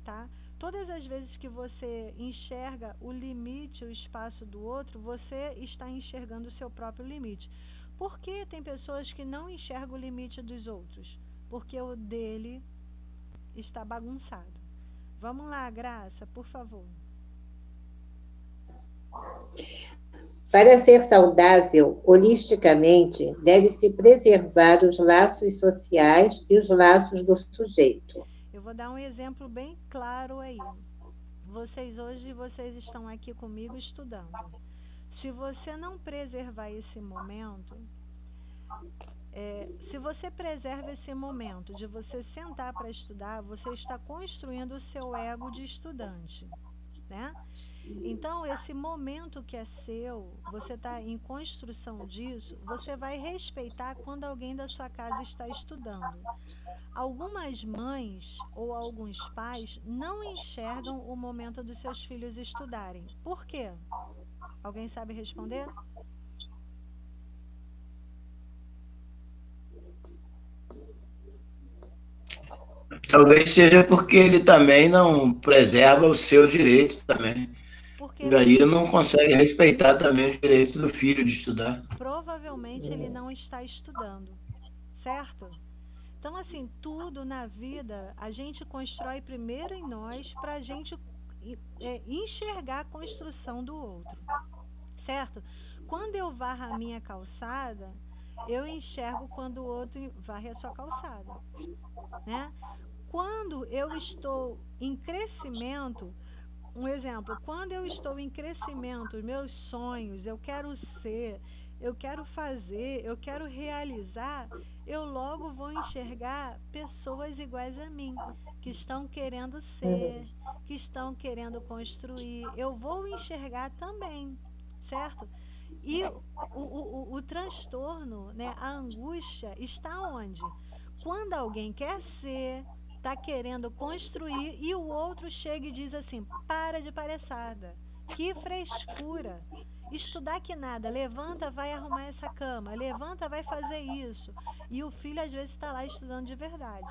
Tá? Todas as vezes que você enxerga o limite, o espaço do outro, você está enxergando o seu próprio limite. Por que tem pessoas que não enxergam o limite dos outros? Porque o dele está bagunçado. Vamos lá, Graça, por favor. Para ser saudável, holisticamente, deve-se preservar os laços sociais e os laços do sujeito. Eu vou dar um exemplo bem claro aí. Vocês estão aqui comigo estudando. Se você não preservar esse momento, se você preserva esse momento de você sentar para estudar, você está construindo o seu ego de estudante, né? Então, esse momento que é seu, você está em construção disso, você vai respeitar quando alguém da sua casa está estudando. Algumas mães ou alguns pais não enxergam o momento dos seus filhos estudarem. Por quê? Alguém sabe responder? Talvez seja porque ele também não preserva o seu direito também. E aí não consegue respeitar também o direito do filho de estudar. Provavelmente ele não está estudando, certo? Então, assim, tudo na vida a gente constrói primeiro em nós para a gente enxergar a construção do outro, certo? Quando eu varro a minha calçada, eu enxergo quando o outro varre a sua calçada, né? Quando eu estou em crescimento, um exemplo, quando eu estou em crescimento, meus sonhos, eu quero ser, eu quero fazer, eu quero realizar, eu logo vou enxergar pessoas iguais a mim, que estão querendo ser, que estão querendo construir, eu vou enxergar também, certo? E o transtorno, né, a angústia está onde? Quando alguém quer ser, está querendo construir e o outro chega e diz assim: para de palhaçada, que frescura, estudar que nada, levanta, vai arrumar essa cama, levanta, vai fazer isso. E o filho às vezes está lá estudando de verdade.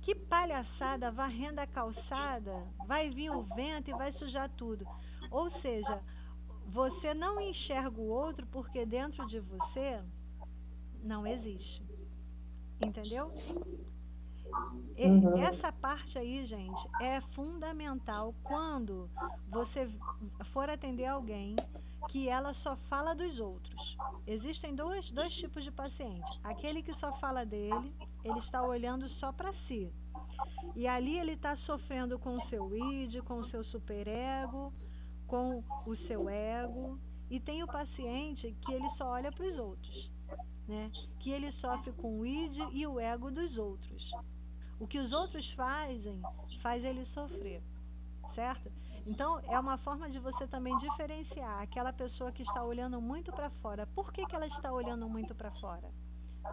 Que palhaçada, varrendo a calçada, vai vir o vento e vai sujar tudo. Ou seja, você não enxerga o outro porque dentro de você não existe. Entendeu? Essa parte aí, gente, é fundamental quando você for atender alguém que ela só fala dos outros. Existem dois tipos de paciente. Aquele que só fala dele, ele está olhando só para si. E ali ele está sofrendo com o seu id, com o seu superego, com o seu ego. E tem o paciente que ele só olha para os outros, né? Que ele sofre com o id e o ego dos outros. O que os outros fazem, faz ele sofrer, certo? Então, é uma forma de você também diferenciar aquela pessoa que está olhando muito para fora. Por que ela está olhando muito para fora?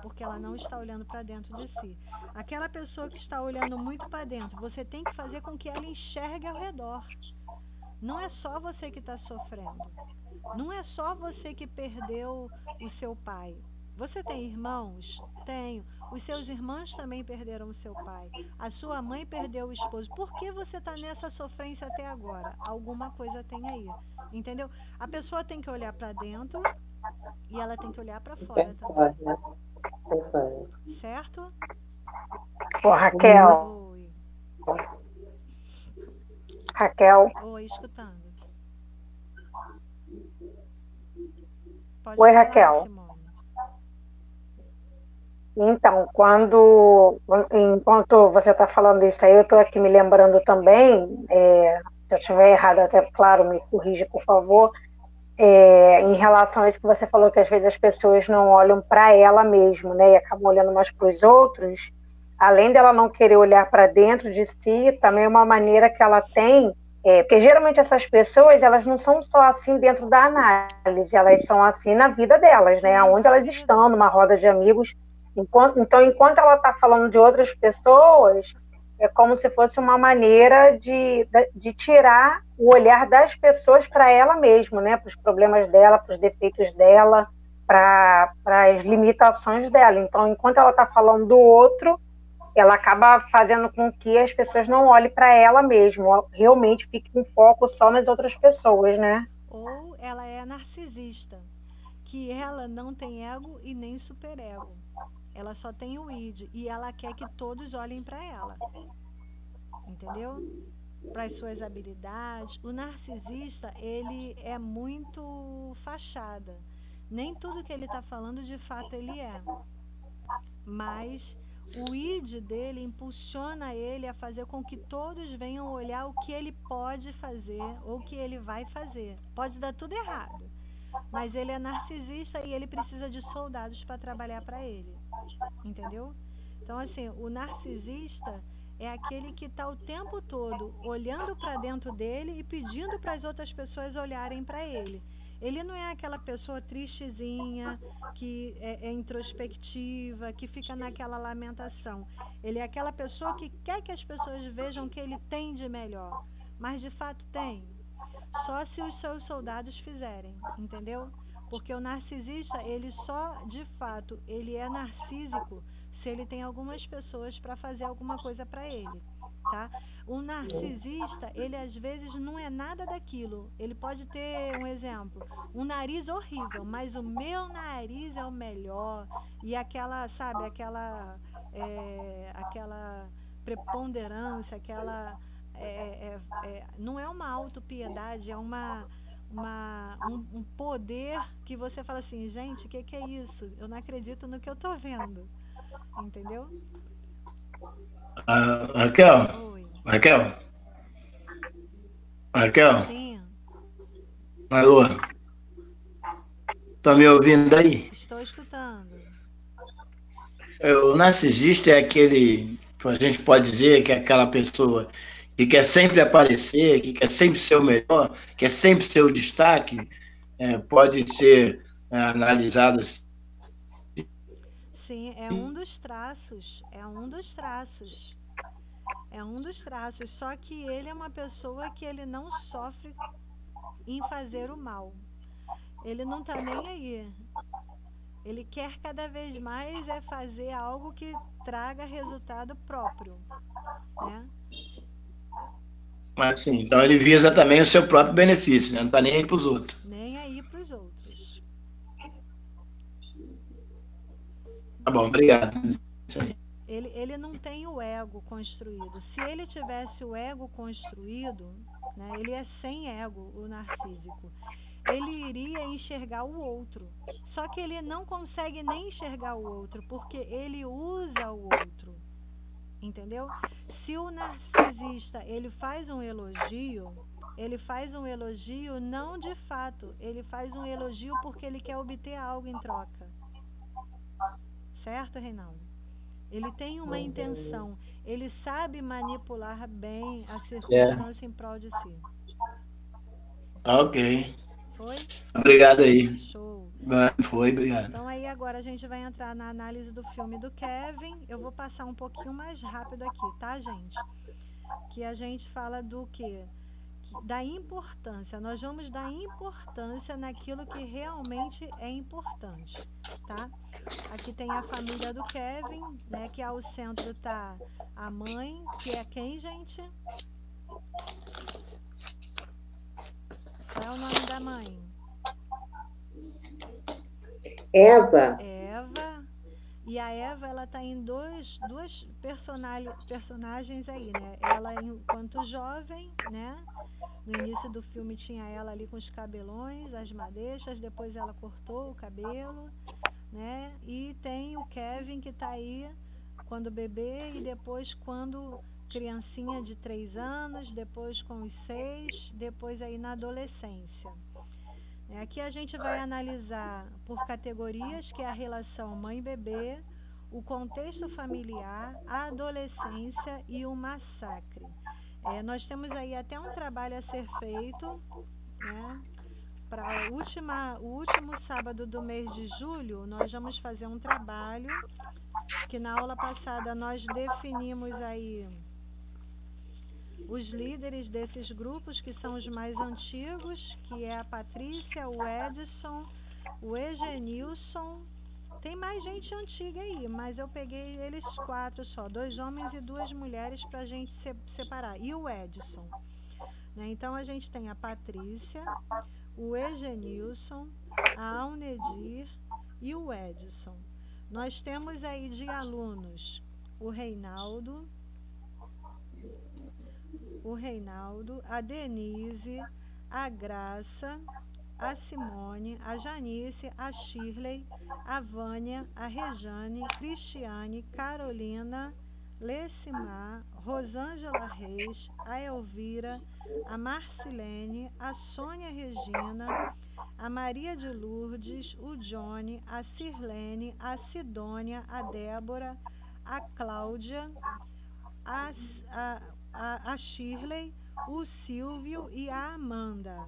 Porque ela não está olhando para dentro de si. Aquela pessoa que está olhando muito para dentro, você tem que fazer com que ela enxergue ao redor. Não é só você que está sofrendo. Não é só você que perdeu o seu pai. Você tem irmãos? Tenho. Os seus irmãos também perderam o seu pai. A sua mãe perdeu o esposo. Por que você está nessa sofrência até agora? Alguma coisa tem aí. Entendeu? A pessoa tem que olhar para dentro e ela tem que olhar para fora também. Certo? Ô, Raquel. Oi. Raquel. Oi, escutando. Pode Oi, falar, Raquel. Simone. Então, enquanto você está falando isso aí, eu estou aqui me lembrando também, se eu estiver errado, até claro, me corrija, por favor, em relação a isso que você falou, que às vezes as pessoas não olham para ela mesma, né, e acabam olhando mais para os outros, além dela não querer olhar para dentro de si, também é uma maneira que ela tem, porque geralmente essas pessoas, elas não são só assim dentro da análise, elas são assim na vida delas, né, onde elas estão, numa roda de amigos. Então, enquanto ela está falando de outras pessoas, é como se fosse uma maneira de tirar o olhar das pessoas para ela mesma, né? Para os problemas dela, para os defeitos dela, para as limitações dela. Então, enquanto ela está falando do outro, ela acaba fazendo com que as pessoas não olhem para ela mesma, realmente fique com foco só nas outras pessoas, né? Ou ela é narcisista, que ela não tem ego e nem superego. Ela só tem o id e ela quer que todos olhem para ela, entendeu? Para as suas habilidades. O narcisista, ele é muito fachada. Nem tudo que ele está falando, de fato, ele é. Mas o id dele impulsiona ele a fazer com que todos venham olhar o que ele pode fazer ou o que ele vai fazer. Pode dar tudo errado, mas ele é narcisista e ele precisa de soldados para trabalhar para ele, entendeu? Então, assim, o narcisista é aquele que está o tempo todo olhando para dentro dele e pedindo para as outras pessoas olharem para ele. Ele não é aquela pessoa tristezinha, que é introspectiva, que fica naquela lamentação. Ele é aquela pessoa que quer que as pessoas vejam que ele tem de melhor, mas de fato tem. Só se os seus soldados fizerem, entendeu? Porque o narcisista, ele só, de fato, ele é narcísico se ele tem algumas pessoas para fazer alguma coisa para ele, tá? O narcisista, ele às vezes não é nada daquilo. Ele pode ter, um exemplo, um nariz horrível, mas o meu nariz é o melhor. E aquela, sabe, aquela preponderância, aquela... não é uma autopiedade, é um poder que você fala assim, gente, o que é isso? Eu não acredito no que eu tô vendo, entendeu? Raquel? Oi. Raquel? Sim. Alô? Tá me ouvindo aí? Estou escutando. O narcisista é aquele, a gente pode dizer que é aquela pessoa que quer sempre aparecer, que quer sempre ser o melhor, quer sempre ser o destaque, pode ser analisado assim. Sim, é um dos traços. É um dos traços. É um dos traços. Só que ele é uma pessoa que ele não sofre em fazer o mal. Ele não tá nem aí. Ele quer cada vez mais é fazer algo que traga resultado próprio, né? Mas sim, então ele visa também o seu próprio benefício, né? Não está nem aí para os outros. Nem aí para os outros. Tá bom, obrigado. Isso aí. Ele não tem o ego construído. Se ele tivesse o ego construído, né, ele é sem ego, o narcísico. Ele iria enxergar o outro. Só que ele não consegue nem enxergar o outro, porque ele usa o outro. Entendeu? Se o narcisista ele faz um elogio não de fato, ele faz um elogio porque ele quer obter algo em troca. Certo, Reinaldo? Ele tem uma intenção, ele sabe manipular bem a circunstância em prol de si. Ok. Foi? Obrigado aí. Show. Foi, obrigado. Então aí agora a gente vai entrar na análise do filme do Kevin. Eu vou passar um pouquinho mais rápido aqui, tá, gente? Que a gente fala do quê? Da importância. Nós vamos dar importância naquilo que realmente é importante, tá? Aqui tem a família do Kevin, né? Que ao centro tá a mãe, que é quem, gente? Qual é o nome da mãe? Eva. Eva. E a Eva, ela tá em duas personagens aí, né? Ela enquanto jovem, né? No início do filme tinha ela ali com os cabelões, as madeixas, depois ela cortou o cabelo, né? E tem o Kevin que tá aí quando bebê e depois quando criancinha de 3 anos, depois com os 6, depois aí na adolescência. Aqui a gente vai analisar por categorias, que é a relação mãe-bebê, o contexto familiar, a adolescência e o massacre. Nós temos aí até um trabalho a ser feito, né? Para o último sábado do mês de julho, nós vamos fazer um trabalho que na aula passada nós definimos aí os líderes desses grupos, que são os mais antigos, que é a Patrícia, o Edson, o Egenilson. Tem mais gente antiga aí, mas eu peguei eles 4 só, 2 homens e 2 mulheres para a gente separar. E o Edson. Né? Então a gente tem a Patrícia, o Egenilson, a Alnedir e o Edson. Nós temos aí de alunos o Reinaldo, a Denise, a Graça, a Simone, a Janice, a Shirley, a Vânia, a Rejane, Cristiane, Carolina, Lecimar, Rosângela Reis, a Elvira, a Marcilene, a Sônia Regina, a Maria de Lourdes, o Johnny, a Sirlene, a Sidônia, a Débora, a Cláudia, a Shirley, o Silvio e a Amanda.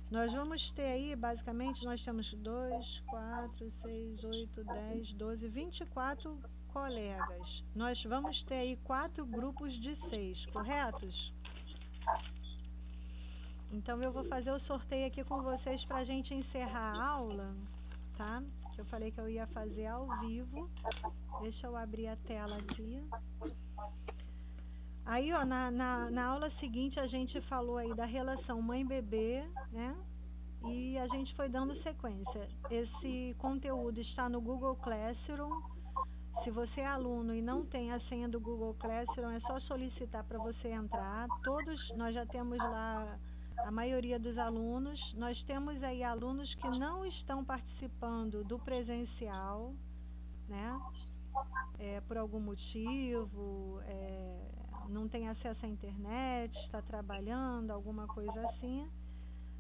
Nós vamos ter aí, basicamente, nós temos 2, 4, 6, 8, 10, 12, 24 colegas. Nós vamos ter aí 4 grupos de 6, corretos? Então eu vou fazer o sorteio aqui com vocês para a gente encerrar a aula, tá? Que eu falei que eu ia fazer ao vivo. Deixa eu abrir a tela aqui. Aí, ó, na aula seguinte a gente falou aí da relação mãe-bebê, né? E a gente foi dando sequência. Esse conteúdo está no Google Classroom. Se você é aluno e não tem a senha do Google Classroom, é só solicitar para você entrar. Todos, nós já temos lá a maioria dos alunos. Nós temos aí alunos que não estão participando do presencial, né? Por algum motivo, não tem acesso à internet, está trabalhando, alguma coisa assim,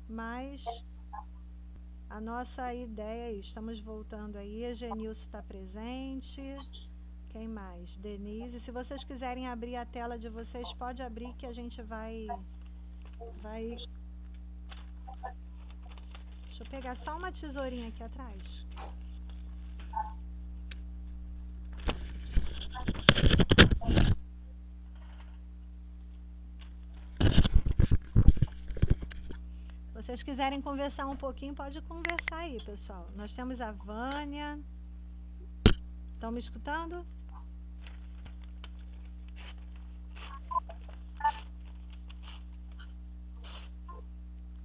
mas a nossa ideia é isso. Estamos voltando aí, Egenilson está presente, quem mais? Denise, se vocês quiserem abrir a tela de vocês, pode abrir que a gente vai... Deixa eu pegar só uma tesourinha aqui atrás. Se vocês quiserem conversar um pouquinho, pode conversar aí, pessoal. Nós temos a Vânia. Estão me escutando?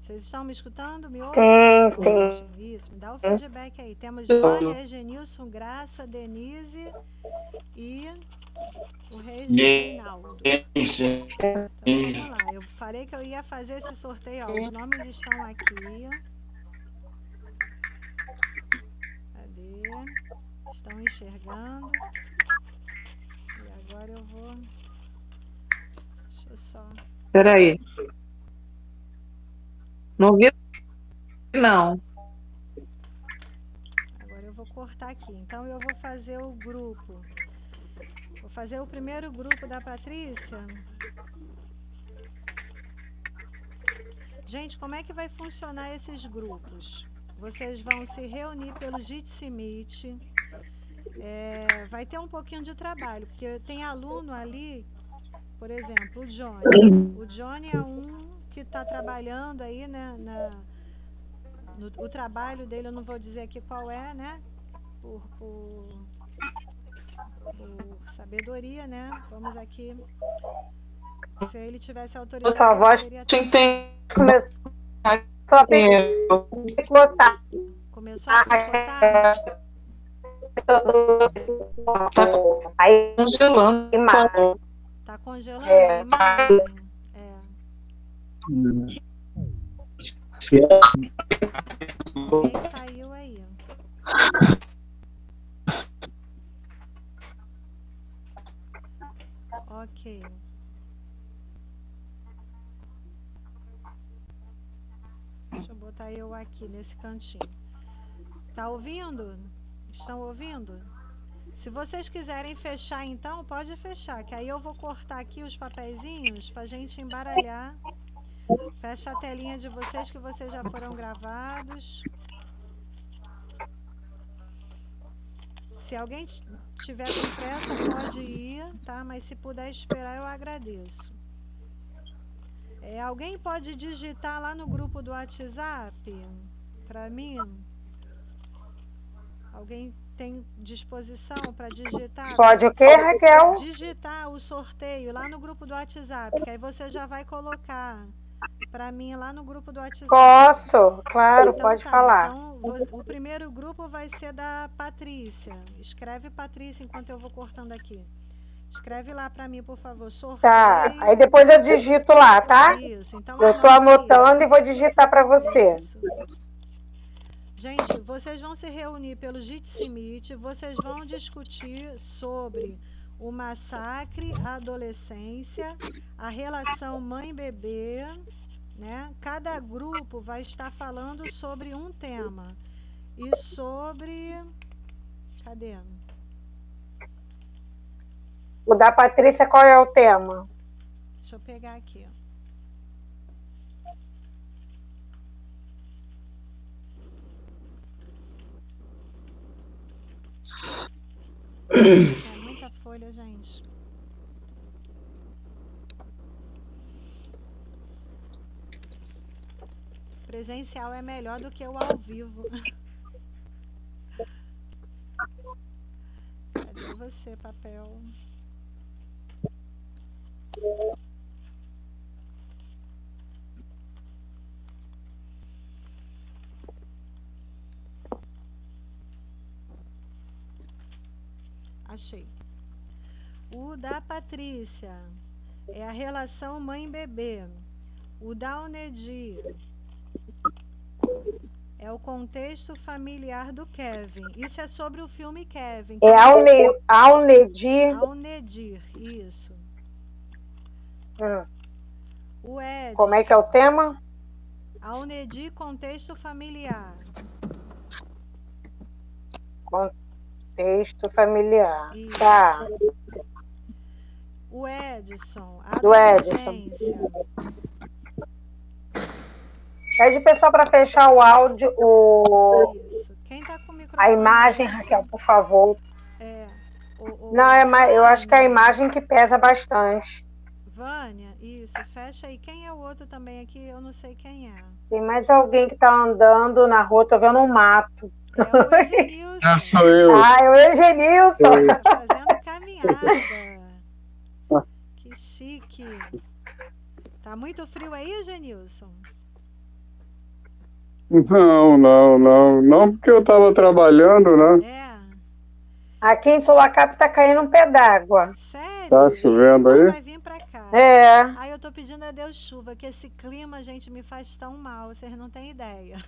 Vocês estão me escutando? Me ouvem? Sim. Isso, me dá o feedback aí. Temos Vânia, Egenilson, Graça, Denise e o Reginaldo. Então, vamos lá. Eu falei que eu ia fazer esse sorteio. Ó, os nomes estão aqui. Cadê? Estão enxergando. E agora eu vou... Deixa eu só... Peraí. Não vi, não. Agora eu vou cortar aqui. Então eu vou fazer o grupo. Vou fazer o primeiro grupo da Patrícia. Gente, como é que vai funcionar esses grupos? Vocês vão se reunir pelo Jitsi Meet. Vai ter um pouquinho de trabalho, porque tem aluno ali, por exemplo, o Johnny. O Johnny é um que está trabalhando aí, né, o trabalho dele, eu não vou dizer aqui qual é, né, por sabedoria, né, vamos aqui, se ele tivesse autoridade, Sua voz começou a picotar. Aí congelando. Tá congelando a imagem. Quem saiu aí? Ok. Deixa eu botar eu aqui nesse cantinho. Tá ouvindo? Estão ouvindo? Se vocês quiserem fechar, então, pode fechar, que aí eu vou cortar aqui os papeizinhos pra gente embaralhar. Fecha a telinha de vocês, que vocês já foram gravados. Se alguém tiver com pressa, pode ir, tá? Mas se puder esperar, eu agradeço. Alguém pode digitar lá no grupo do WhatsApp para mim? Alguém tem disposição para digitar? Pode o quê, Raquel? Digitar o sorteio lá no grupo do WhatsApp, que aí você já vai colocar para mim lá no grupo do WhatsApp. Posso, claro, Então, pode falar. Então, o primeiro grupo vai ser da Patrícia. Escreve Patrícia enquanto eu vou cortando aqui. Escreve lá para mim, por favor. Sorteio. Tá, aí depois eu digito lá, tá? Isso, então eu estou anotando e vou digitar para você. Isso. Gente, vocês vão se reunir pelo Jitsi Meet, vocês vão discutir sobre o massacre à adolescência, a relação mãe-bebê, né? Cada grupo vai estar falando sobre um tema. E sobre... Cadê? O da Patrícia, qual é o tema? Deixa eu pegar aqui. É muita folha, gente. Presencial é melhor do que o ao vivo. Cadê você, papel? Achei. O da Patrícia é a relação mãe-bebê. O da Onedir é o contexto familiar do Kevin. Isso é sobre o filme Kevin. É Aonedir. Aonedir, isso. O Edson. Como é que é o tema? Aonedir, contexto familiar. Contexto familiar. Isso. Tá. O Edson. Do Edson. Pede o pessoal para fechar o áudio, Isso. Quem tá com o microfone? a imagem, Raquel, por favor. Não, eu acho que é a imagem que pesa bastante. Vânia, isso, fecha aí. Quem é o outro também aqui? Eu não sei quem é. Tem mais alguém que tá andando na rua, tô vendo um mato. É o Egenilson. Sou eu. Ah, é o Egenilson. Fazendo caminhada. Que chique. Tá muito frio aí, Egenilson? Não, porque eu estava trabalhando, né? É. Aqui em Sulacap tá caindo um pé d'água. Sério? Tá chovendo Então aí? vai vir pra cá. É. Aí eu tô pedindo a Deus chuva, que esse clima, gente, me faz tão mal, vocês não têm ideia.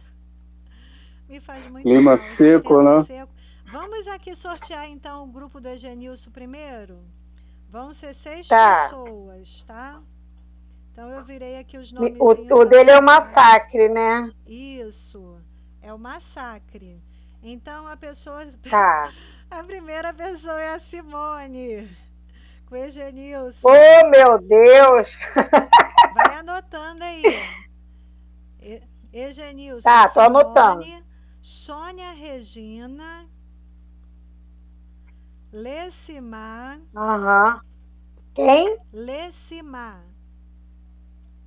Me faz muito Clima mal. seco, tempo né? seco. Vamos aqui sortear então o grupo do Egenilson primeiro? Vão ser 6 Tá. pessoas, tá? Então eu virei aqui os O nomezinhos. dele é o massacre, né? Isso, é o massacre. Então a pessoa. Tá. A primeira pessoa é a Simone, com o Egenilson. Oh, meu Deus! Vai anotando aí. Egenilson. Tá, tô Simone, anotando. Sônia Regina, Lecimar. Aham. Quem? Lecimar.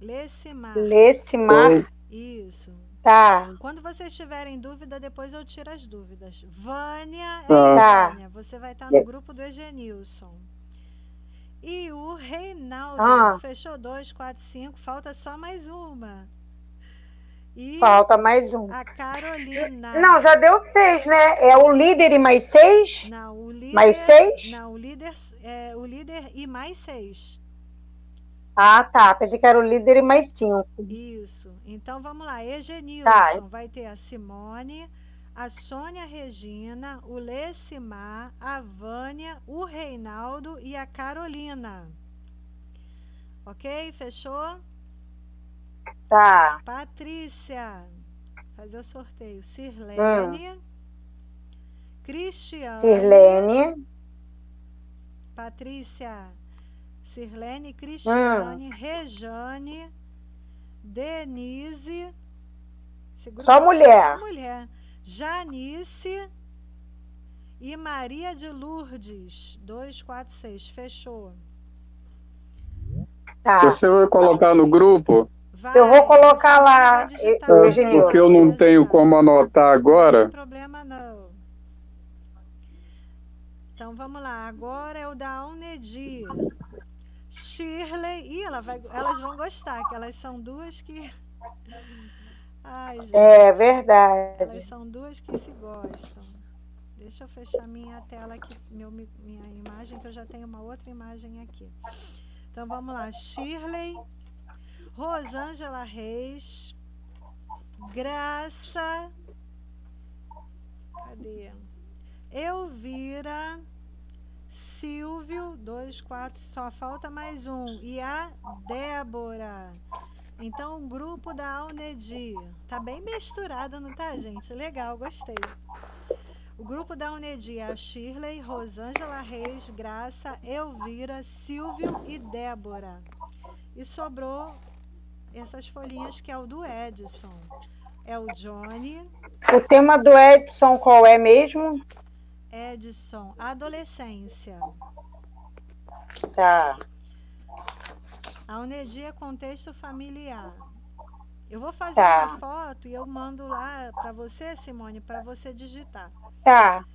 Lecimar. Isso. Tá. Quando vocês tiverem dúvida, depois eu tiro as dúvidas. Vânia, Tá. Vânia, você vai estar no grupo do Egenilson. E o Reinaldo fechou 2, 4, 5, falta só mais uma. E Falta mais um. a Carolina. Não, já deu 6, né? É o líder e mais 6? Não, o líder. Mais 6? Não, o líder e mais 6. Ah, tá. Pensei que era o líder e mais 5. Isso. Então vamos lá. Egenilson Tá. vai ter a Simone, a Sônia Regina, o Lecimar, a Vânia, o Reinaldo e a Carolina. Ok? Fechou? Tá. Patrícia. Fazer o sorteio. Sirlene. Cristiane. Sirlene. Patrícia. Sirlene, Cristiane, Rejane, Denise. Só mulher. Só mulher. Janice e Maria de Lourdes. 2, 4, 6. Fechou. Tá. Você vai colocar no grupo? Vai, Eu vou colocar lá. Porque eu não tenho como anotar agora. Não tem problema não. Então vamos lá. Agora é o da Alnedir. Shirley. Ih, elas vão gostar, que elas são duas que. Ai, gente. É verdade. Elas são duas que se gostam. Deixa eu fechar minha tela aqui, minha imagem, que eu já tenho uma outra imagem aqui. Então vamos lá. Shirley, Rosângela Reis, Graça. Cadê? Elvira. Silvio, 2, 4, só falta mais um. E a Débora. Então, o grupo da Alnedir. Tá bem misturado, não tá, gente? Legal, gostei. O grupo da Alnedir é a Shirley, Rosângela Reis, Graça, Elvira, Silvio e Débora. E sobrou essas folhinhas que é o do Edson. É o Johnny. O tema do Edson qual é mesmo? Edson, adolescência. Tá. A Alnedir é contexto familiar. Eu vou fazer Tá. uma foto e eu mando lá para você, Simone, para você digitar. Tá.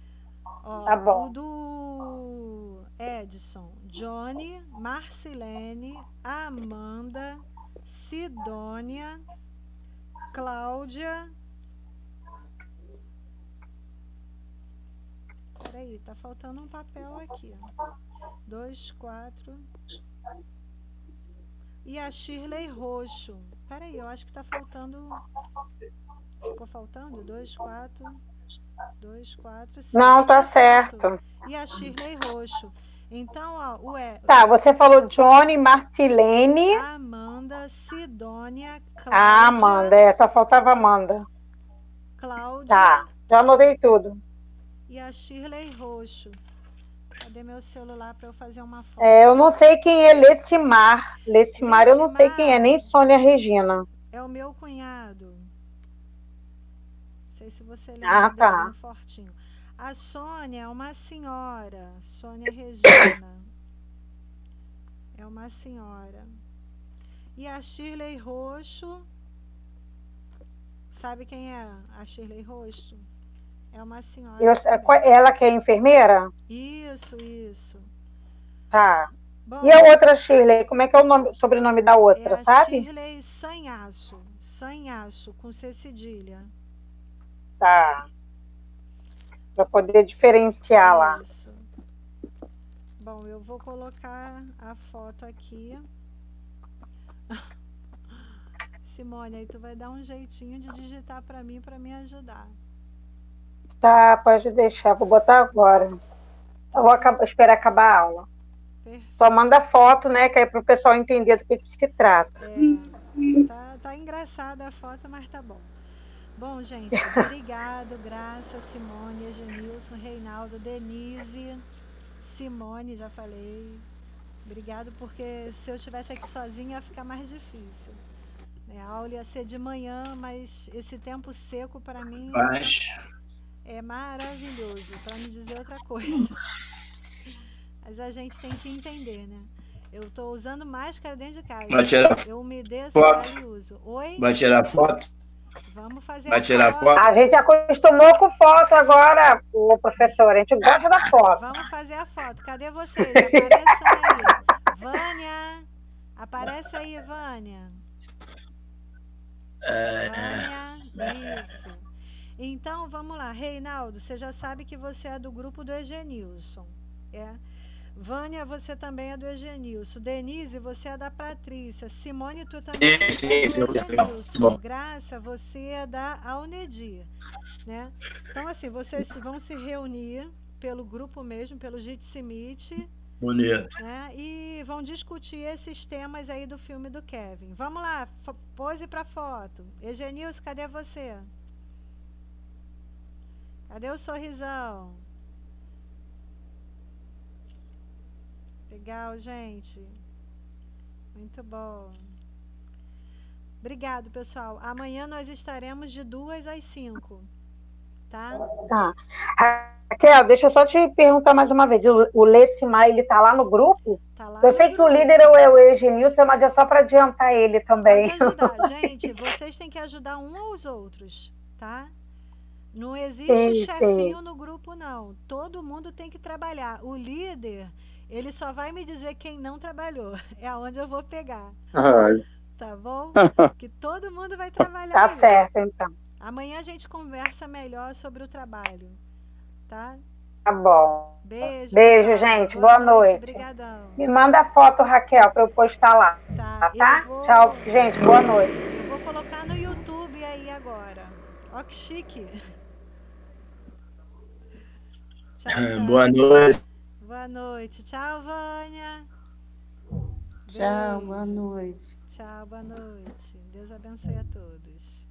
Ó, Tá bom. O do Edson, Johnny, Marcilene, Amanda, Sidônia, Cláudia. Peraí, tá faltando um papel aqui, ó. 2, 4. E a Shirley Roxo. Peraí, eu acho que tá faltando. Ficou faltando? 2, 4. 2, 4, 6. Não, tá certo. E a Shirley Roxo. Então, ó, Tá, você falou Johnny, Marcilene. Amanda, Sidônia, Cláudia. Ah, Amanda, só faltava Amanda. Cláudia. Tá, já anotei tudo. E a Shirley Roxo. Cadê meu celular para eu fazer uma foto? Eu não sei quem é Lecimar. Lecimar eu não sei quem é, nem Sônia Regina. É o meu cunhado. Não sei se você lembra tá. bem fortinho. A Sônia é uma senhora. Sônia Regina. É uma senhora. E a Shirley Roxo. Sabe quem é a Shirley Roxo? É uma senhora. Ela que é enfermeira? Isso. Tá. Bom, E a outra Shirley, como é que é o sobrenome da outra, sabe? Shirley Sanhaço. Sanhaço, com C cedilha. Tá. Para poder diferenciar lá. Isso. Bom, eu vou colocar a foto aqui. Simone, aí tu vai dar um jeitinho de digitar para mim me ajudar. Tá, pode deixar. Vou botar agora. Eu vou esperar acabar a aula. Perfeito. Só manda foto, né? Que é para o pessoal entender do que se trata. Tá engraçada a foto, mas tá bom. Bom, gente, obrigado, Graça, Simone, Egenilson, Reinaldo, Denise, Simone, já falei. Obrigado, porque se eu estivesse aqui sozinha ia ficar mais difícil. A aula ia ser de manhã, mas esse tempo seco para mim é maravilhoso, para não dizer outra coisa. Mas a gente tem que entender, né? Eu estou usando máscara dentro de casa. Vai tirar Eu umedeço foto? e uso. Oi? Vai tirar foto? Vamos fazer Vai a tirar foto. foto? A gente acostumou com foto agora, o professor. A gente gosta da foto. Vamos fazer a foto. Cadê vocês? Apareçam aí. Vânia. Aparece aí, Vânia. Vânia. Isso. Então, vamos lá. Reinaldo, você já sabe que você é do grupo do Egenilson. Vânia, você também é do Egenilson. Denise, você é da Patrícia. Simone, tu também é do Egenilson. Graça, você é da Alnedir, né? Então, assim, vocês vão se reunir pelo grupo mesmo, pelo Jitsi Meet, Bonito. né? E vão discutir esses temas aí do filme do Kevin. Vamos lá, pose para foto. Egenilson, cadê você? Cadê o sorrisão? Legal, gente. Muito bom. Obrigado, pessoal. Amanhã nós estaremos de 2 às 5, tá? Tá. Raquel, deixa eu só te perguntar mais uma vez. O Lecimar, ele tá lá no grupo? Tá lá eu sei que o líder é o Egenilson, mas é só para adiantar ele também. Pode ajudar. Gente, vocês têm que ajudar um aos outros, tá? Não existe chefinho no grupo, não. Todo mundo tem que trabalhar. O líder, ele só vai me dizer quem não trabalhou. É aonde eu vou pegar. Tá bom? Que todo mundo vai trabalhar. Tá certo, então. Amanhã a gente conversa melhor sobre o trabalho. Tá? Tá bom. Beijo. Beijo, gente. Boa noite. Obrigadão. Me manda a foto, Raquel, para eu postar lá. Tá? Tchau, gente. Boa noite. Eu vou colocar no YouTube aí agora. Ó, que chique. Tchau. Boa noite. Boa noite. Tchau, Vânia. Tchau, boa noite. Tchau, boa noite. Deus abençoe a todos.